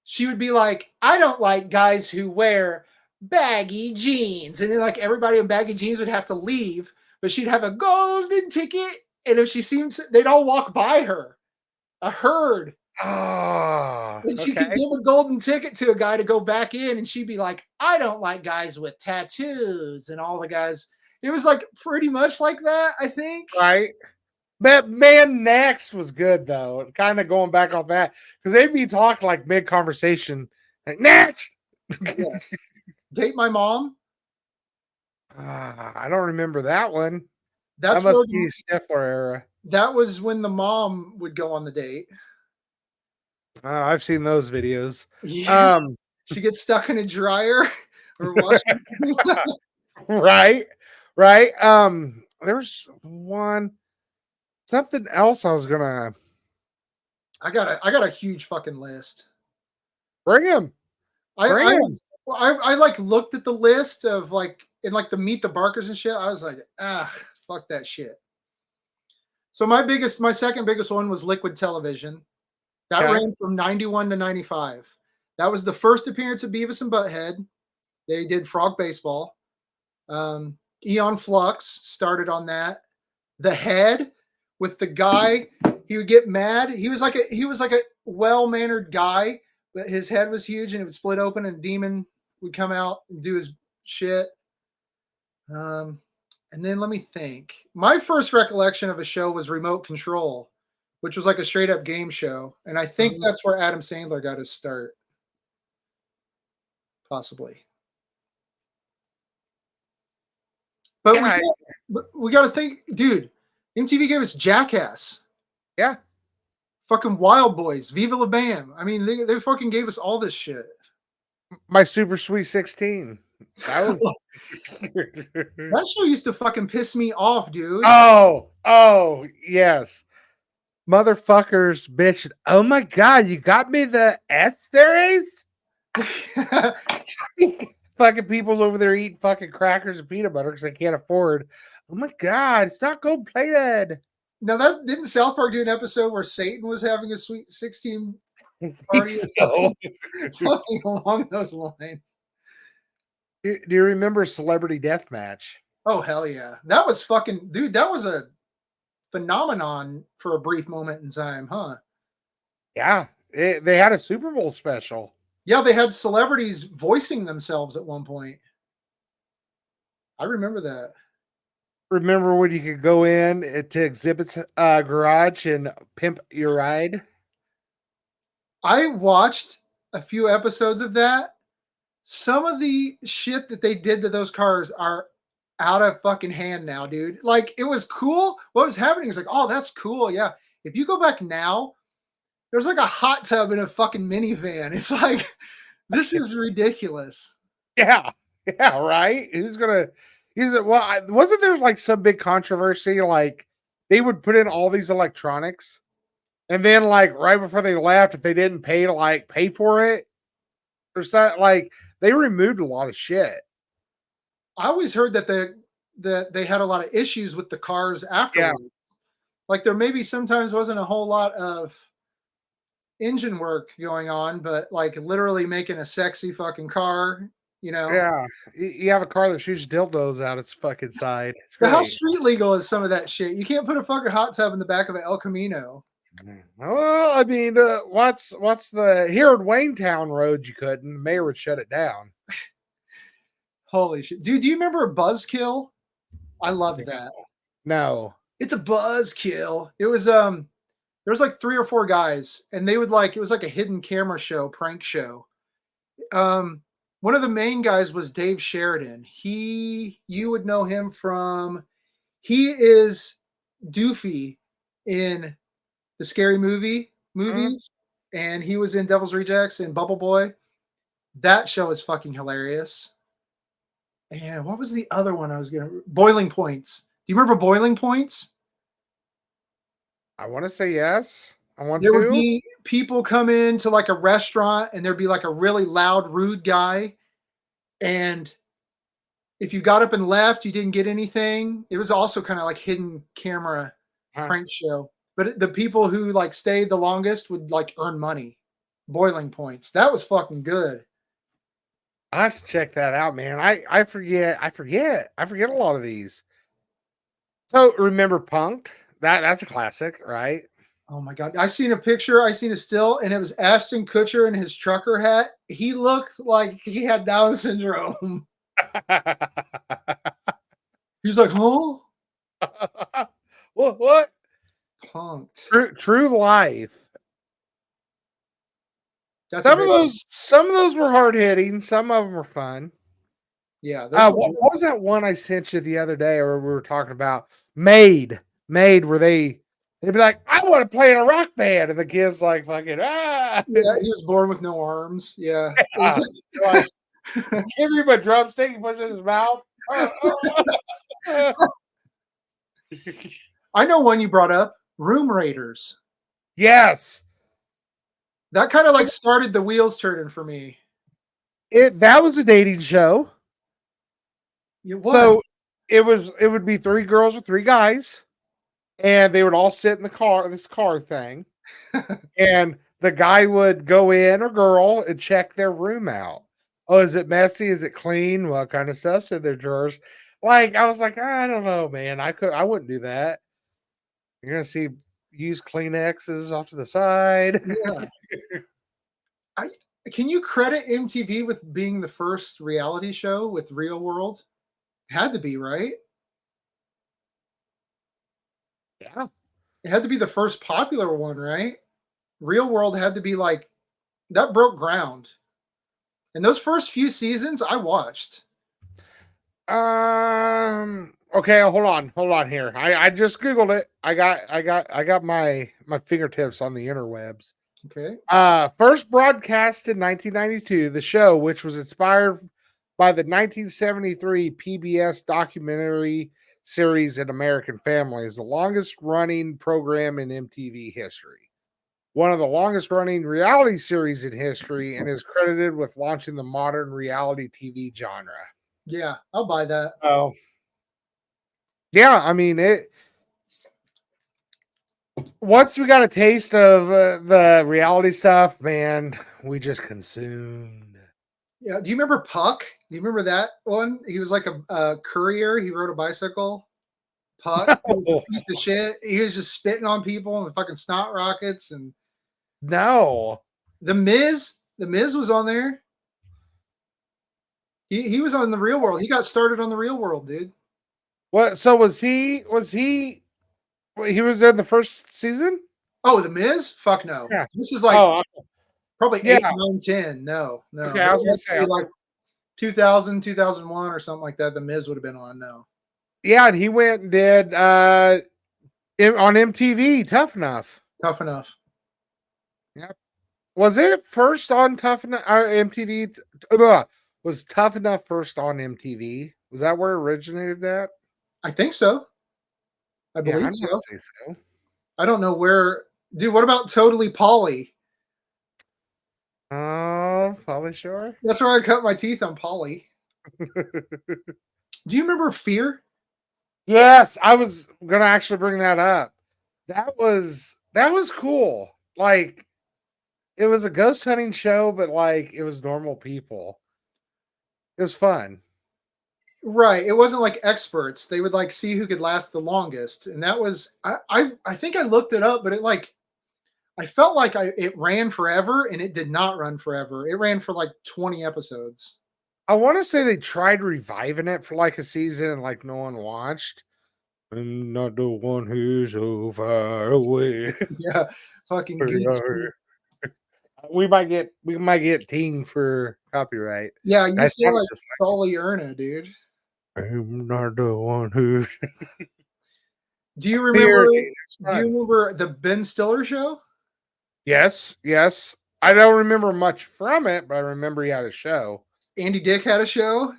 she would be like, I don't like guys who wear baggy jeans. And then like everybody in baggy jeans would have to leave, but she'd have a golden ticket. And if she seems they'd all walk by her, a herd. Oh, And she could okay. give a golden ticket to a guy to go back in, and she'd be like, I don't like guys with tattoos. And all the guys, it was like pretty much like that, I think. Right. That man next was good though. Kind of going back on that because they'd be talking like mid conversation, like next. Yes. Date My Mom. I don't remember that one. That That's must where be Stifler era. that was when the mom would go on the date. I've seen those videos. Yeah. Um, She gets stuck in a dryer or washing. right, right. There's one something else I was gonna I got a huge fucking list. bring him. I Bring I him. was I like looked at the list of like in like the Meet the Barkers and shit. I was like, fuck that shit. So my second biggest one was Liquid Television. That Okay. ran from 91 to 95. That was the first appearance of Beavis and Butthead. They did Frog Baseball. Eon Flux started on that. The Head with the guy, he would get mad. He was like a well-mannered guy, but his head was huge and it would split open and a demon would come out and do his shit. Um, and then let me think. My first recollection of a show was Remote Control, which was like a straight up game show. And I think Mhm. that's where Adam Sandler got his start, possibly. But Yeah, we got to think, dude. MTV gave us Jackass, yeah. fucking Wild Boys, Viva La Bam. I mean, they fucking gave us all this shit. My Super Sweet 16. That was That show used to fucking piss me off, dude. oh, yes. Motherfuckers bitch. Oh my god, you got me the S series? Fucking people's over there eating fucking crackers and peanut butter because they can't afford. Oh my god, it's not gold plated. Now that didn't South Park do an episode where Satan was having a Sweet 16 I think party or so. something along those lines? Do you remember Celebrity Deathmatch? Oh hell yeah. That was fucking dude, that was a phenomenon for a brief moment in time, huh? Yeah, they had a Super Bowl special. Yeah, they had celebrities voicing themselves at one point. I remember that. Remember when you could go in to Exhibit's garage and pimp your ride? I watched a few episodes of that. Some of the shit that they did to those cars are out of fucking hand now, dude. Like it was cool. What was happening is like, oh, that's cool. Yeah. If you go back now, there's like a hot tub in a fucking minivan. It's like, this is ridiculous. Yeah, yeah, right. Who's gonna? Well, wasn't there like some big controversy? Like they would put in all these electronics, and then like right before they left, if they didn't pay to like pay for it or something, like they removed a lot of shit. I always heard that they had a lot of issues with the cars Yeah, afterwards. Like there maybe sometimes wasn't a whole lot of engine work going on, but like literally making a sexy fucking car, you know. yeah. You have a car that shoots dildos out its fucking side. It's But how great. street legal is some of that shit? You can't put a fucking hot tub in the back of an El Camino. Well, I mean, what's the here in Waynetown Road? You couldn't. The mayor would shut it down. Holy shit. Dude, do you remember Buzzkill? I loved that. No. It's a buzzkill. It was there was like 3 or 4 guys and they would like it was like a hidden camera show, prank show. Um one of the main guys was Dave Sheridan. You would know him from he is Doofy in the Scary Movie Mhm. movies, and he was in Devil's Rejects and Bubble Boy. That show is fucking hilarious. And what was the other one I was gonna Boiling Points. Do you remember Boiling Points? I want to say yes. I want There would to. be people come into like a restaurant and there'd be like a really loud, rude guy. And if you got up and left, you didn't get anything. It was also kind of like hidden camera Huh. prank show. But the people who like stayed the longest would like earn money, boiling points. That was fucking good. I have to check that out, man. I forget. I forget a lot of these. So remember Punked? That's a classic, right? Oh my god! I seen a picture. I seen a still, and it was Ashton Kutcher in his trucker hat. He looked like he had Down syndrome. He's like, huh? What? Punked. True life. That's a great. Some of those were hard hitting. Some of them were fun. Yeah, those were. What was that one I sent you the other day, or we were talking about? Made, where they'd be like, "I want to play in a rock band," and the kids like fucking Yeah, he was born with no arms. Yeah. yeah. Like, give me my drumstick. He puts it in his mouth. I know one you brought up, Room Raiders. Yes, That kind of like started the wheels turning for me. that was a dating show. It So was. it would be 3 girls with 3 guys, and they would all sit in the car, this car thing, and the guy would go in or girl and check their room out. Oh, is it messy? Is it clean? What kind of stuff's in their drawers? Like I was like, I don't know, man. I wouldn't do that. You're gonna see used Kleenexes off to the side. Yeah. I can you credit MTV with being the first reality show with Real World? Had to be, right? Yeah. It had to be the first popular one, right? Real World had to be like that broke ground. And those first few seasons I watched. Okay, hold on here. I just googled it. I got my fingertips on the interwebs. Okay. First broadcast in 1992, the show, which was inspired by the 1973 PBS documentary series An American Family, is the longest running program in MTV history. One of the longest running reality series in history, and is credited with launching the modern reality TV genre. Yeah, I'll buy that. Oh, yeah. I mean, it. Once we got a taste of the reality stuff, man, we just consumed. Yeah. Do you remember Puck? Do you remember that one? He was like a courier. He rode a bicycle. Puck. He was Oh, a piece of shit. He was just spitting on people and fucking snot rockets. And no. the Miz. The Miz was on there. He was on the Real World. He got started on the Real World, dude. What? So was he? Was he? He was in the first season. Oh, the Miz? Fuck no. Yeah. This is like Oh, probably yeah. 8, 9, 10. No, no. Okay, I was gonna say. Like 2000, 2001 or something like that. The Miz would have been on. No. Yeah, and he went and did on MTV Tough Enough. Tough enough. Yep. Was it first on Tough Enough MTV? Was Tough Enough first on MTV? Was that where it originated at? I think so. I Yeah, believe I'm gonna so. say so. I don't know where. Dude, what about Totally Polly? Oh, probably sure. That's where I cut my teeth on Polly. Do you remember Fear? Yes, I was gonna actually bring that up. That was cool. Like it was a ghost hunting show, but like it was normal people. It was fun. Right. It wasn't like experts. They would like see who could last the longest. And that was I think I looked it up, but it like I felt like it ran forever and it did not run forever. It ran for like 20 episodes. I want to say they tried reviving it for like a season and like no one watched. I'm not the one who's so far away. Yeah. Fucking geeks. We might get teen for copyright. Yeah, you I sound sounded like just Sully Erna, dude. like I'm not the one who Do you fear. remember It's do you fun. remember the Ben Stiller show? Yes, yes. I don't remember much from it, but I remember he had a show. Andy Dick had a show.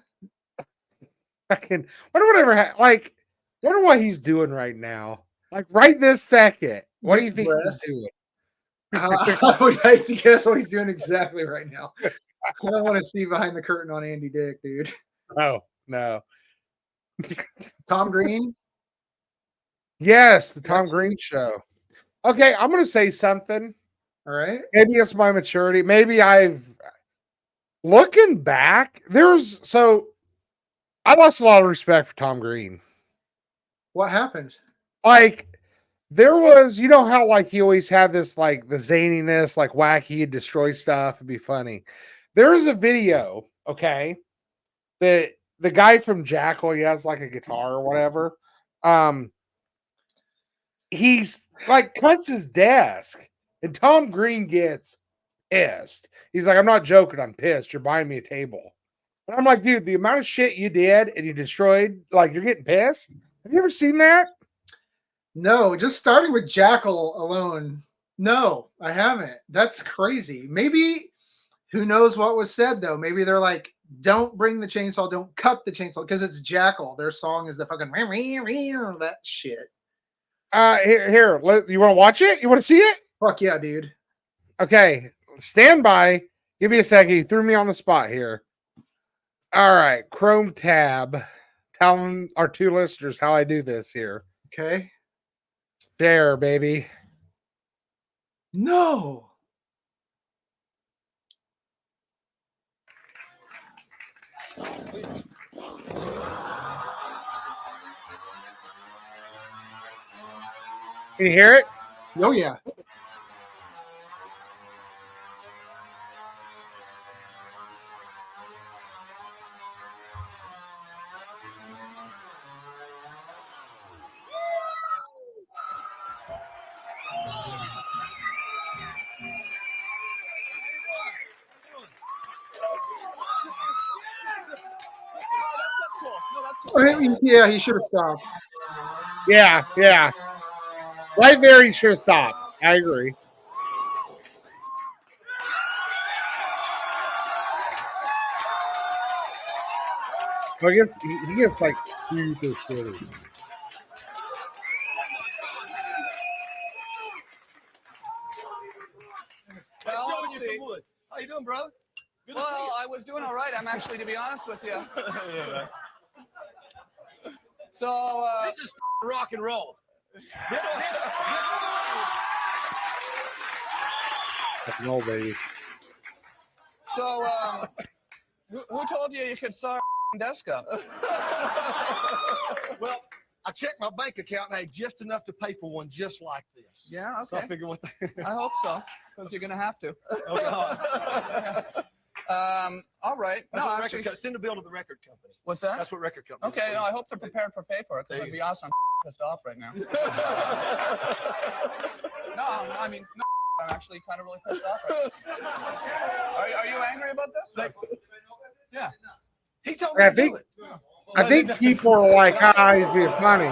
I can wonder whatever like wonder what he's doing right now. Like right this second. What do you With think he's breath. doing? I would hate to guess what he's doing exactly right now. I don't want to see behind the curtain on Andy Dick, dude. Oh no. Tom Green. Yes, the Tom That's Green show. Okay, I'm gonna say something. all right. Maybe it's my maturity. Maybe I've looking back, I lost a lot of respect for Tom Green. What happened? Like there was, you know how like he always had this like the zaniness, like wacky, he'd destroy stuff, it'd be funny. There is a video, okay, that the guy from Jackal, he has like a guitar or whatever. He's like cuts his desk, and Tom Green gets pissed. He's like, I'm not joking, I'm pissed. You're buying me a table. And I'm like, dude, the amount of shit you did and you destroyed, like you're getting pissed. Have you ever seen that? No, just starting with Jackal alone. No, I haven't. That's crazy. Maybe who knows what was said though? Maybe they're like, don't bring the chainsaw, don't cut the chainsaw because it's Jackal. Their song is the fucking that shit. Here, you want to watch it? You want to see it? Fuck yeah, dude. Okay, stand by. Give me a second. You threw me on the spot here. All right, Chrome tab. Telling our two listeners how I do this here. Okay. Share, baby. No. Can you hear it? Oh yeah. Yeah, he should have stopped. Yeah, yeah. Right there, he should have stopped. I agree. But he gets like super shitty. Well, showing you some wood. How you doing, brother? Good to see you. I was doing all right. I'm actually, to be honest with you. So this is rock and roll. Rock and roll, baby. So, who told you could sew desk up? Well, I checked my bank account and I had just enough to pay for one just like this. Yeah, okay. So I figured what I hope so, because you're going to have to. All right. That's No, what actually, send a bill to the record company. What's that? That's what record company. Okay, no, I hope they're prepared for pay for it, because it'd be awesome. I'm pissed off right now. No, I mean, no, I'm actually kind of really pissed off right now. Are you angry about this? Yeah. He told me I to think do it. I think people are like, "Ah, he's being funny."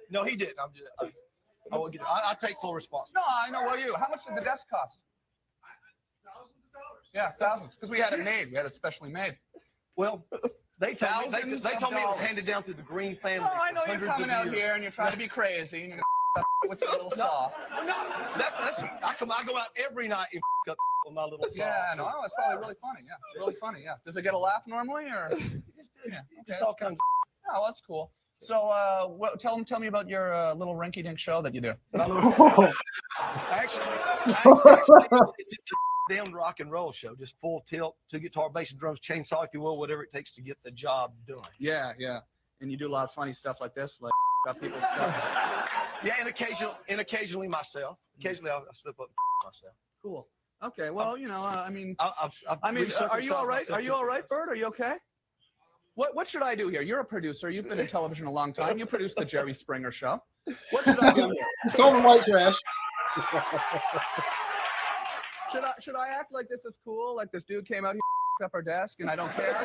No, he didn't. I won't get it. I take full responsibility. No, I know. What are you? How much did the desk cost? Thousands of dollars. Yeah, thousands. Because we had it made. We had it specially made. Well, they told me it was $1,000s. handed down through the Green family. Oh, I know you're hundreds coming of out years. here and you're trying to be crazy and you're gonna with your little saw. No, that's I go out every night and up with my little saw. Yeah, no, it's probably really funny. Yeah, it's really funny. Yeah. Does it get a laugh normally or? Yeah. Okay. All kinds Oh, that's cool. So, tell me about your little rinky-dink show that you do. Actually, it's a damn rock and roll show, just full tilt, two guitar, bass, and drums, chainsaw, if you will, whatever it takes to get the job done. Yeah, yeah. And you do a lot of funny stuff like this, like about people's stuff. Yeah, and occasionally myself. Occasionally I slip up myself. Cool. Okay. Well, you know, I mean, I've are you all right? Are you all right, Bert? Are you okay? What should I do here? You're a producer. You've been in television a long time. You produced the Jerry Springer show. What should I do here? It's called white trash. Should I act like this is cool? Like this dude came out here, up our desk, and I don't care,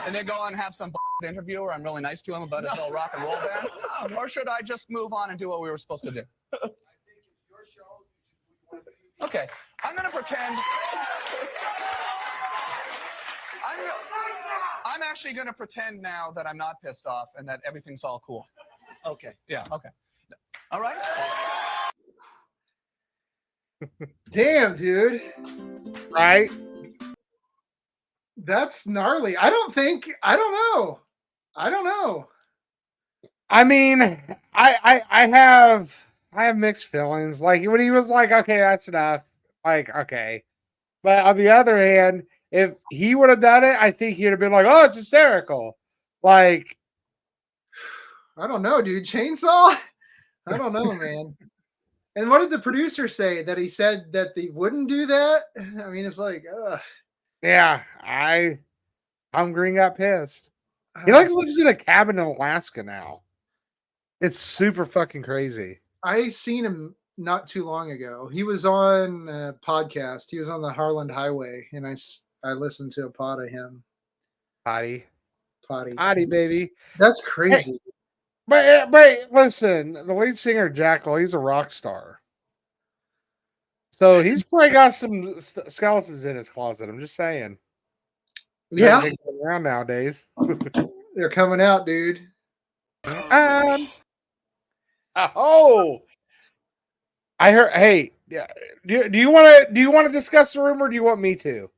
and then go on and have some interview where I'm really nice to him about his little rock and roll band, or should I just move on and do what we were supposed to do? I think it's your show. Okay, I'm gonna pretend. I'm actually gonna pretend now that I'm not pissed off and that everything's all cool. Okay. Yeah. Okay. All right. Damn, dude. Right? That's gnarly. I don't know. I mean, I have mixed feelings. Like when he was like, "Okay, that's enough." Like, okay, but on the other hand, if he would have done it, I think he'd have been like, "Oh, it's hysterical." Like, I don't know, dude. Chainsaw? I don't know, man. And what did the producer say? That he said that they wouldn't do that? I mean, it's like, yeah, Tom Green got pissed. He like lives in a cabin in Alaska now. It's super fucking crazy. I seen him not too long ago. He was on a podcast. He was on the Harland Highway, and I listened to a pod of him. Potty, Potty, baby. That's crazy. But listen, the lead singer Jackal, he's a rock star. So he's probably got some skeletons in his closet. I'm just saying. Yeah, around nowadays. they're coming out, dude. I heard. Hey, yeah. Do you want to discuss the rumor? Or do you want me to?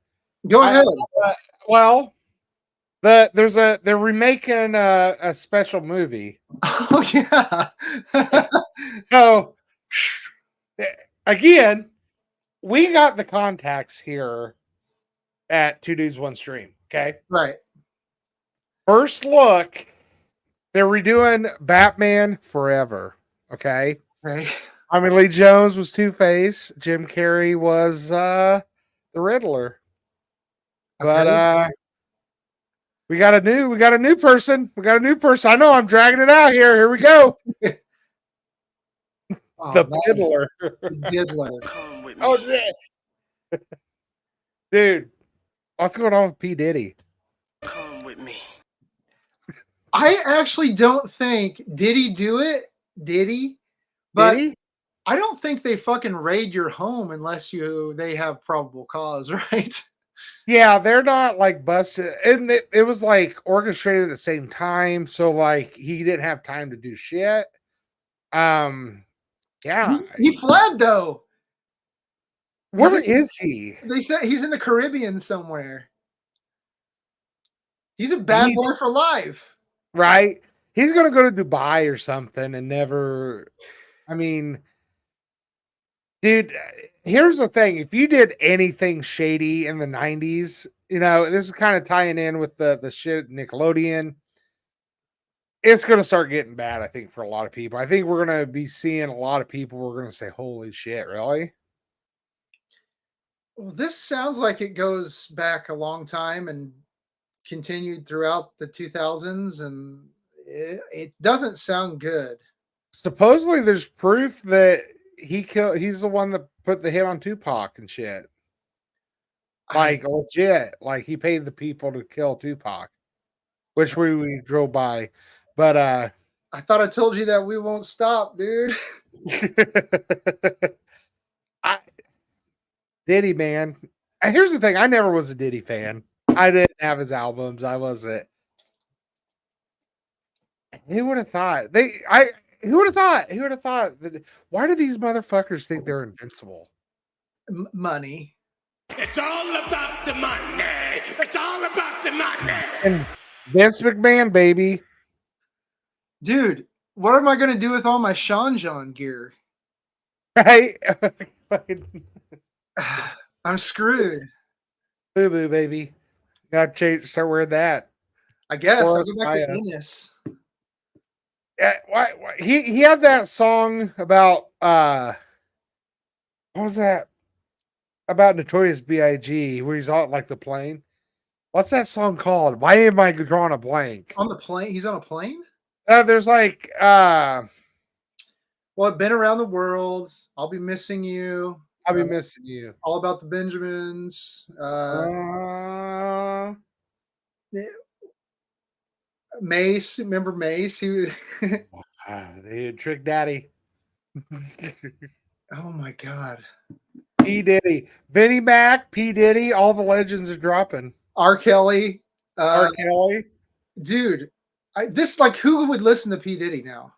Go ahead. Well, they're remaking a special movie. Oh yeah. So again, we got the contacts here at Two Dudes One Stream. Okay, Right. first look, they're redoing Batman Forever. Okay. Right. Tommy Lee Jones was Two-Face. Jim Carrey was the Riddler. But we got a new person. I know I'm dragging it out here. Here we go. The Diddler. Diddler. Oh yeah. Dude, what's going on with P. Diddy? Come with me. I actually don't think did he do it? Did he? Did he? I don't think they fucking raid your home unless they have probable cause, right? Yeah, they're not like busted, and it was like orchestrated at the same time, so like he didn't have time to do shit. Yeah, He fled though. where in- is he? They said he's in the Caribbean somewhere. He's a bad He- boy for life. Right? He's gonna go to Dubai or something and never. I mean, dude, here's the thing: if you did anything shady in the '90s, this is kind of tying in with the shit at Nickelodeon. It's going to start getting bad, I think, for a lot of people. I think we're going to be seeing a lot of people. We're going to say, "Holy shit, really?" Well, this sounds like it goes back a long time and continued throughout the 2000s, and it doesn't sound good. Supposedly, there's proof that he's the one that put the hit on Tupac and shit. Like legit, like he paid the people to kill Tupac, which we drove by. But I thought I told you that we won't stop, dude. I Diddy, man. Here's the thing: I never was a Diddy fan. I didn't have his albums. I wasn't. Who would have thought? Who would have thought? Who would have thought that? Why do these motherfuckers think they're invincible? Money. It's all about the money. It's all about the money. And Vince McMahon, baby. Dude, what am I going to do with all my Sean John gear? Right? I'm screwed. Boo boo, baby. Got to start wearing that. I guess. Or I'll go back to bias. Ennis. Why he had that song about what was that? About Notorious B.I.G. where he's on like the plane. What's that song called? Why am I drawing a blank? On the plane? He's on a plane? There's like Well, I've been around the world. I'll be missing you. I'll be missing you. All about the Benjamins. Mace, remember Mace? He was Dude, Trick Daddy. oh my god. P. Diddy. Vinnie Mac, P. Diddy, all the legends are dropping. R. Kelly. R. Kelly. Dude, this like who would listen to P. Diddy now?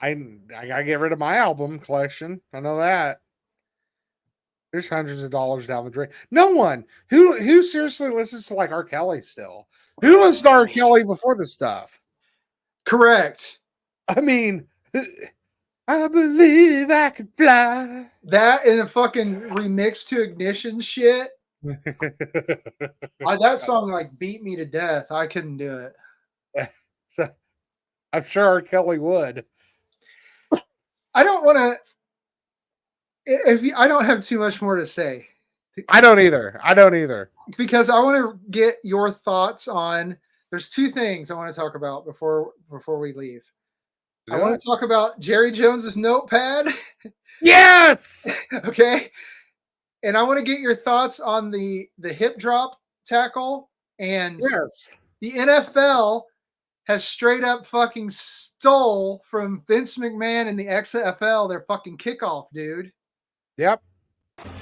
I gotta get rid of my album collection. I know that. There's hundreds of dollars down the drain. No one who seriously listens to like R. Kelly still. Who listened to R. Kelly before this stuff? Correct. I mean, I believe I could fly. That and a fucking remix to Ignition shit. That song like beat me to death. I couldn't do it. So, I'm sure R. Kelly would. I don't want to. I don't have too much more to say. I don't either. Because I want to get your thoughts on. There's two things I want to talk about before we leave. I want to talk about Jerry Jones's notepad. Yes. Okay. And I want to get your thoughts on the hip drop tackle. And yes, the NFL has straight up fucking stole from Vince McMahon and the XFL their fucking kickoff, dude. Yep.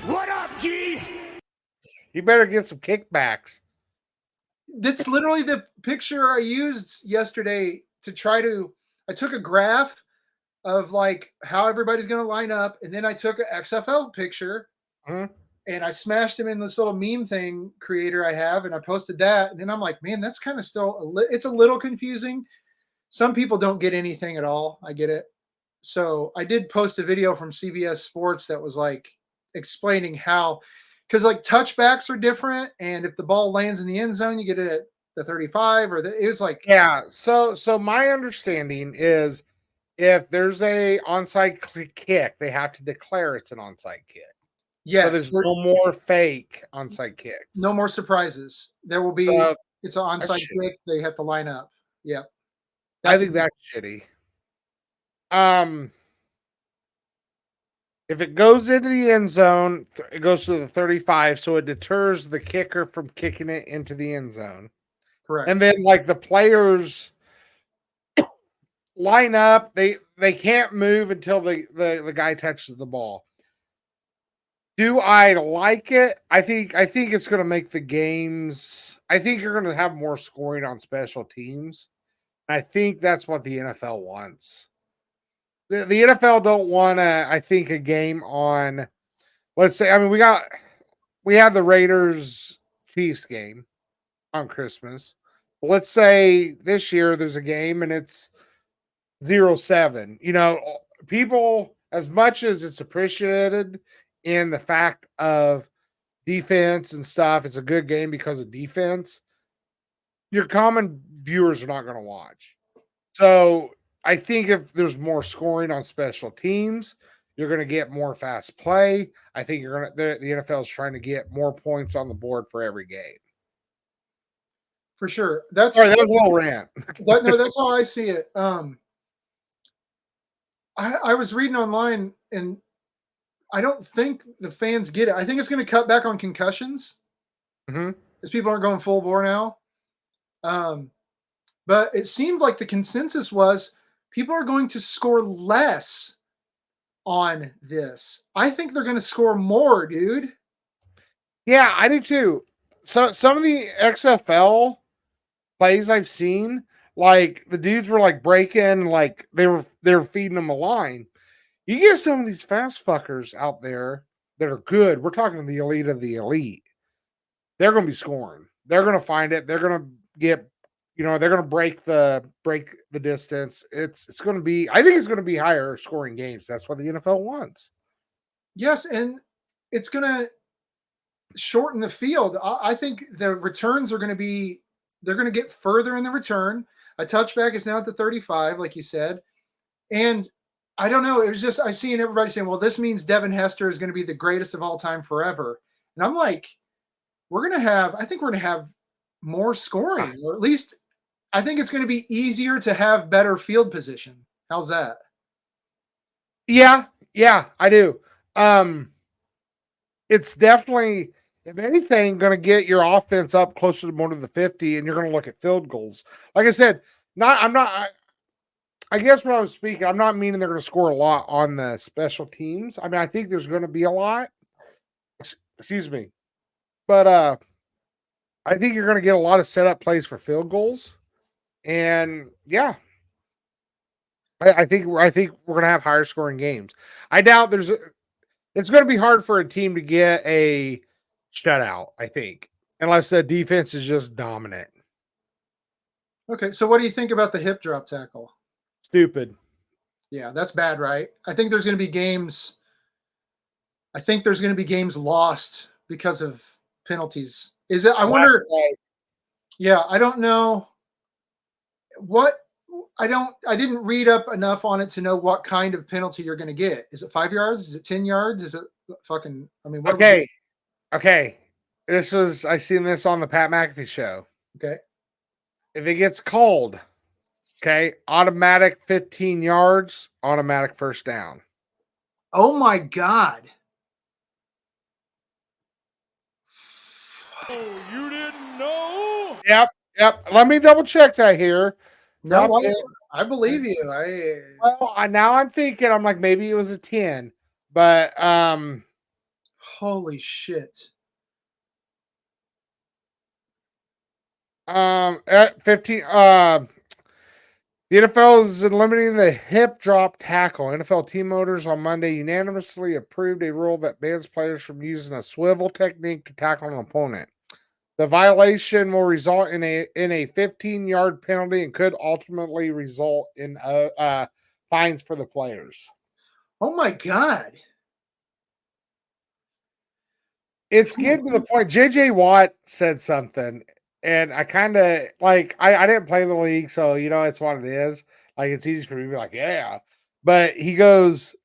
What up, G? You better get some kickbacks. That's literally the picture I used yesterday to try to. I took a graph of like how everybody's going to line up, and then I took an XFL picture and I smashed them in this little meme thing creator I have, and I posted that. And then I'm like, man, that's kind of still it's a little confusing. Some people don't get anything at all. I get it. So I did post a video from CBS Sports that was like explaining how, because like touchbacks are different, and if the ball lands in the end zone, you get it at the 35 or it was like So my understanding is if there's a onside kick, they have to declare it's an onside kick. yes, so there's no more fake onside kicks. No more surprises. There will be. It's an onside kick. They have to line up. Yep. I think that's shitty. If it goes into the end zone, it goes to the 35, so it deters the kicker from kicking it into the end zone. Correct. And then like the players line up, they can't move until the guy touches the ball. Do I like it? I think it's going to make the games. I think you're going to have more scoring on special teams. I think that's what the NFL wants. The NFL don't want to. I think a game on. Let's say. I mean, we have the Raiders Chiefs game on Christmas. Let's say this year there's a game and it's 0-7. You know, people, as much as it's appreciated in the fact of defense and stuff, it's a good game because of defense. Your common viewers are not going to watch. So I think if there's more scoring on special teams, you're going to get more fast play. I think you're going to, the NFL is trying to get more points on the board for every game. For sure. That's Sorry, that was a little rant. no, that's how I see it. I was reading online, and I don't think the fans get it. I think it's going to cut back on concussions because people aren't going full bore now. But it seemed like the consensus was people are going to score less on this. I think they're going to score more, dude. Yeah, I do too. So some of the XFL plays I've seen, like the dudes were like breaking, like they were feeding them a line. You get some of these fast fuckers out there that are good. We're talking the elite of the elite. They're going to be scoring. They're going to find it. They're going to get, they're going to break the distance. It's going to be. I think it's going to be higher scoring games. That's what the NFL wants. Yes, and it's going to shorten the field. I think the returns are going to be. They're going to get further in the return. A touchback is now at the 35, like you said, and I don't know. It was just I've seen everybody saying, "Well, this means Devin Hester is going to be the greatest of all time forever," and I'm like, I think we're going to have more scoring, or at least I think it's going to be easier to have better field position. How's that? Yeah, I do. It's definitely, if anything, going to get your offense up closer to more to the 50, and you're going to look at field goals. Like I said, I guess when I was speaking, I'm not meaning they're going to score a lot on the special teams. I mean, I think there's going to be a lot. Excuse me. But I think you're going to get a lot of setup plays for field goals. And yeah, I think we're going to have higher scoring games. I doubt it's going to be hard for a team to get a shutout, I think, unless the defense is just dominant. Okay, so what do you think about the hip drop tackle? Stupid. Yeah, that's bad, right? I think there's going to be games. I think there's going to be games lost because of penalties. Is it? I wonder. Right. Yeah, I don't know. I didn't read up enough on it to know what kind of penalty you're going to get. Is it 5 yards? Is it 10 yards? Is it fucking? I mean, what okay. I seen this on the Pat McAfee show. Okay. If it gets called, okay, automatic 15 yards, automatic first down. Oh my God. Oh, you didn't know? Yep. Let me double check that here. No, I believe you. Now I'm thinking, I'm like, maybe it was a 10, but holy shit. At 15, the NFL is limiting the hip drop tackle. NFL team owners on Monday unanimously approved a rule that bans players from using a swivel technique to tackle an opponent. The violation will result in a 15-yard penalty and could ultimately result in fines for the players. Oh my God. It's getting to the point. JJ Watt said something, and I kind of like, I didn't play the league, so it's what it is. Like, it's easy for me to be like, yeah. But he goes,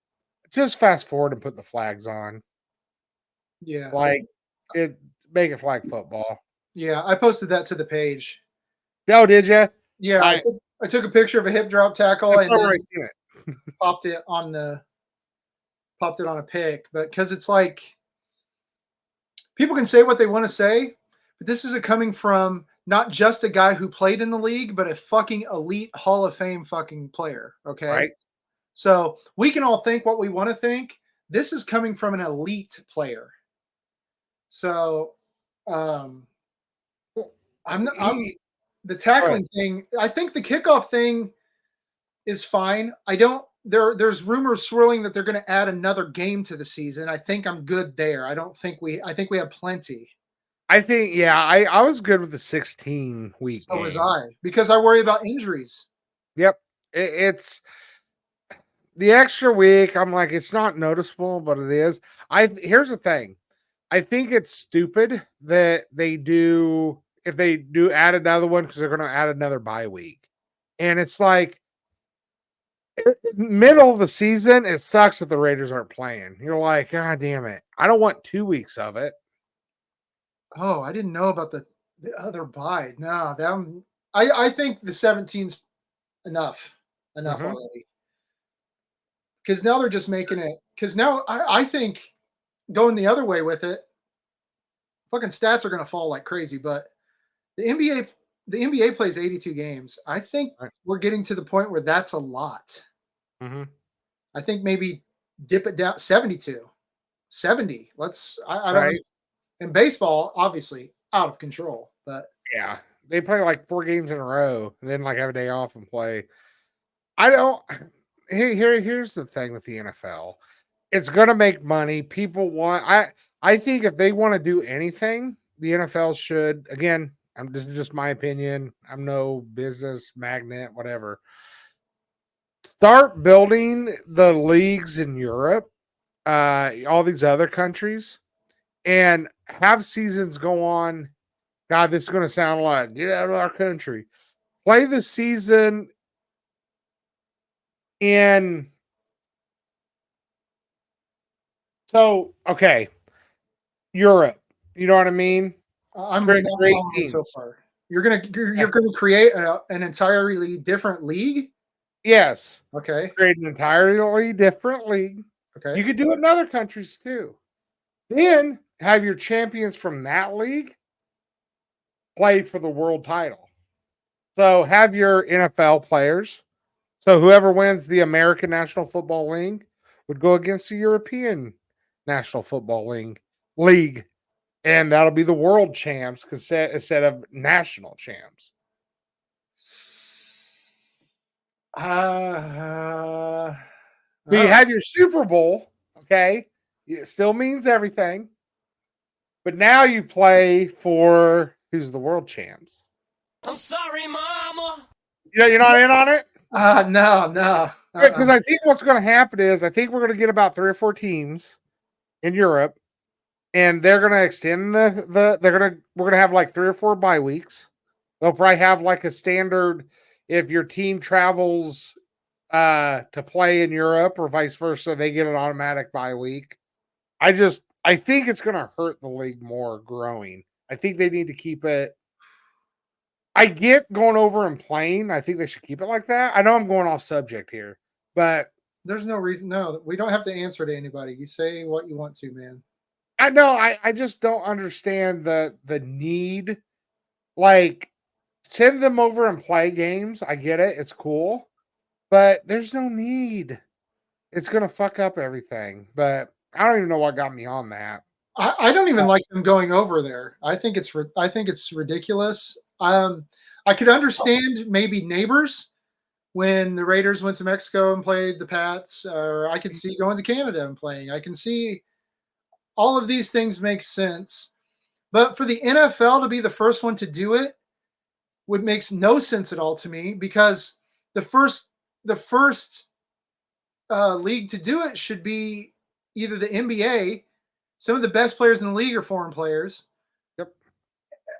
just fast forward and put the flags on. Yeah. Like, make it flag football. Yeah, I posted that to the page. Oh, did you? Yeah, I took a picture of a hip drop tackle and it. popped it on a pic. But because it's like people can say what they want to say, but this is coming from not just a guy who played in the league, but a fucking elite Hall of Fame fucking player. Okay. Right. So we can all think what we want to think. This is coming from an elite player. So um, I'm the tackling thing. I think the kickoff thing is fine. I don't. There's rumors swirling that they're going to add another game to the season. I think I'm good there. I think we have plenty. I think, yeah, I was good with the 16-week So game. was I, because I worry about injuries. Yep. It's the extra week. I'm like, it's not noticeable, but it is. Here's the thing. I think it's stupid that they do, if they do add another one, because they're going to add another bye week. And it's like, middle of the season, it sucks that the Raiders aren't playing. You're like, God damn it. I don't want 2 weeks of it. Oh, I didn't know about the other bye. No, I think the 17's enough already. Because now they're just making it. Because now I think going the other way with it, fucking stats are going to fall like crazy. But the NBA plays 82 games. I think we're getting to the point where that's a lot. I think maybe dip it down 72, 70. I don't know. In baseball, obviously out of control, but yeah, they play like 4 games in a row and then like have a day off and play. I don't. Here's the thing with the NFL. It's going to make money. People want. I think if they want to do anything, the NFL should. Again, this is just my opinion. I'm no business magnate, whatever. Start building the leagues in Europe, all these other countries, and have seasons go on. God, this is going to sound like get out of our country. Play the season in. So, okay, Europe. You know what I mean? I'm Great following so far. You're gonna create an entirely different league. Yes. Okay. Create an entirely different league. Okay. You could do it in other countries too. Then have your champions from that league play for the world title. So have your NFL players. So whoever wins the American National Football League would go against the European National Football League. And that'll be the world champs instead of national champs. So you have your Super Bowl, okay? It still means everything. But now you play for who's the world champs. I'm sorry, mama. You're not in on it? No. Because I think what's going to happen is I think we're going to get about 3 or 4 teams in Europe, and they're going to extend we're going to have like 3 or 4 bye weeks. They'll probably have like a standard if your team travels to play in Europe or vice versa, they get an automatic bye week. I think it's going to hurt the league more growing. I think they need to keep it. I get going over and playing. I think they should keep it like that. I know I'm going off subject here, but there's no reason. No, we don't have to answer to anybody. You say what you want to, man. I know. I just don't understand the need. Like, send them over and play games. I get it. It's cool, but there's no need. It's going to fuck up everything. But I don't even know what got me on that. I don't even like them going over there. I think it's ridiculous. I could understand maybe neighbors when the Raiders went to Mexico and played the Pats, or I could see going to Canada and playing. I can see all of these things make sense. But for the NFL to be the first one to do it would makes no sense at all to me, because the first league to do it should be either the NBA. Some of the best players in the league are foreign players. Yep.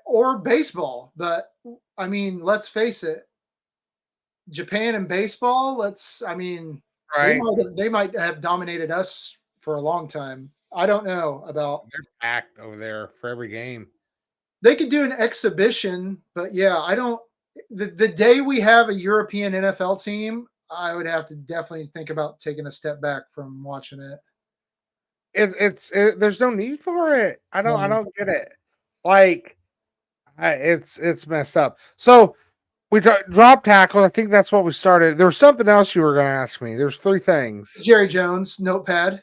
Or baseball. But I mean, let's face it. Japan and baseball, right. They might have dominated us for a long time. I don't know about. They're packed over there for every game. They could do an exhibition, but yeah, I don't. The day we have a European NFL team, I would have to definitely think about taking a step back from watching it. There's no need for it. I don't get it. Like, it's messed up. So We drop tackle. I think that's what we started. There was something else you were going to ask me. There's 3 things. Jerry Jones notepad.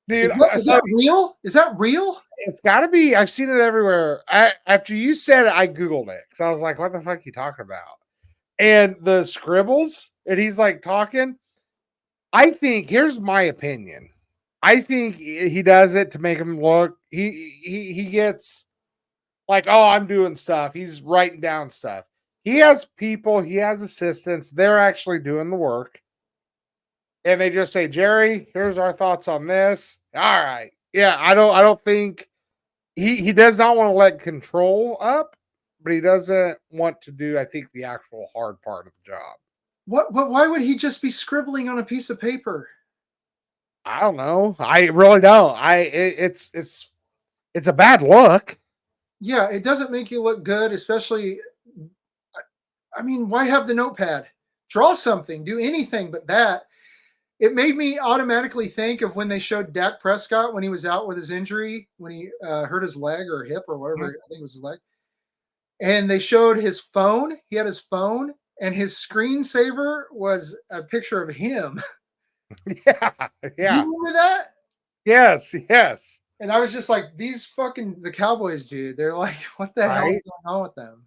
Dude, Is that real? Is that real? it's got to be. I've seen it everywhere. After you said it, I Googled it because I was like, what the fuck are you talking about? And the scribbles, and he's like talking. I think, here's my opinion. I think he does it to make him look, he gets like, oh, I'm doing stuff. He's writing down stuff. He has people, he has assistants. They're actually doing the work. And they just say, Jerry, here's our thoughts on this. All right. Yeah, I don't think he does not want to let control up, but he doesn't want to do, I think, the actual hard part of the job. Why would he just be scribbling on a piece of paper? I don't know. I really don't. It's a bad look. Yeah, it doesn't make you look good, especially. I mean, why have the notepad? Draw something, do anything but that. It made me automatically think of when they showed Dak Prescott when he was out with his injury, when he hurt his leg or hip or whatever. I think it was his leg. And they showed his phone. He had his phone, and his screensaver was a picture of him. Yeah. You remember that? Yes. And I was just like, these fucking the Cowboys, dude. They're like, what the hell is going on with them?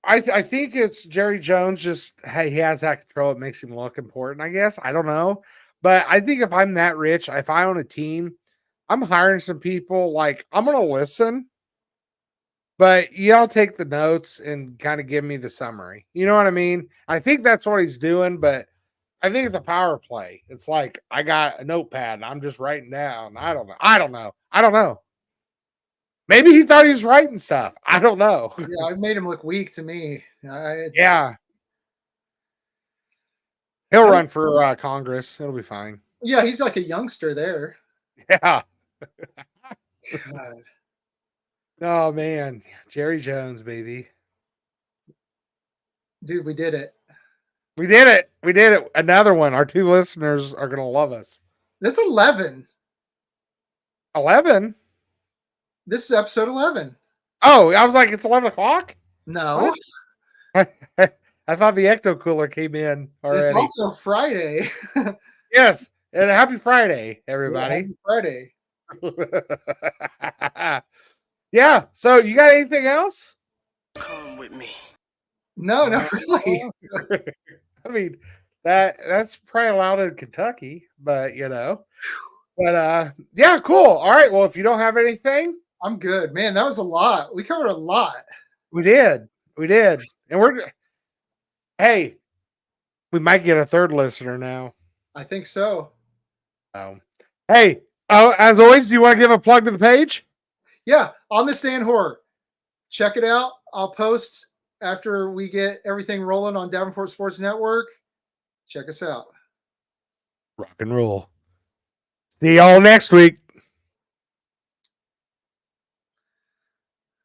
I think it's Jerry Jones. Just, hey, he has that control. It makes him look important, I guess. I don't know. But I think if I'm that rich, if I own a team, I'm hiring some people. Like, I'm going to listen, but y'all take the notes and kind of give me the summary. You know what I mean? I think that's what he's doing, but I think it's a power play. It's like, I got a notepad and I'm just writing down. I don't know. Maybe he thought he was writing stuff. I don't know. Yeah, it made him look weak to me. Yeah. He'll run for Congress. It'll be fine. Yeah, he's like a youngster there. Yeah. God. Oh, man. Jerry Jones, baby. Dude, we did it. We did it. Another one. Our 2 listeners are going to love us. That's 11. 11? This is episode 11. Oh, I was like, it's 11 o'clock? No. I thought the Ecto Cooler came in already. It's also Friday. Yes. And happy Friday, everybody. Yeah, happy Friday. Yeah. So you got anything else? Come with me. No, not really. I mean, that's probably allowed in Kentucky, but yeah, cool. All right. Well, if you don't have anything, I'm good. Man, that was a lot. We covered a lot. we did. And hey, we might get a 3rd listener now. I think so. Hey, as always, do you want to give a plug to the page? Yeah, On the Stand Horror. Check it out. I'll post after we get everything rolling on Davenport Sports Network. Check us out. Rock and roll. See y'all next week.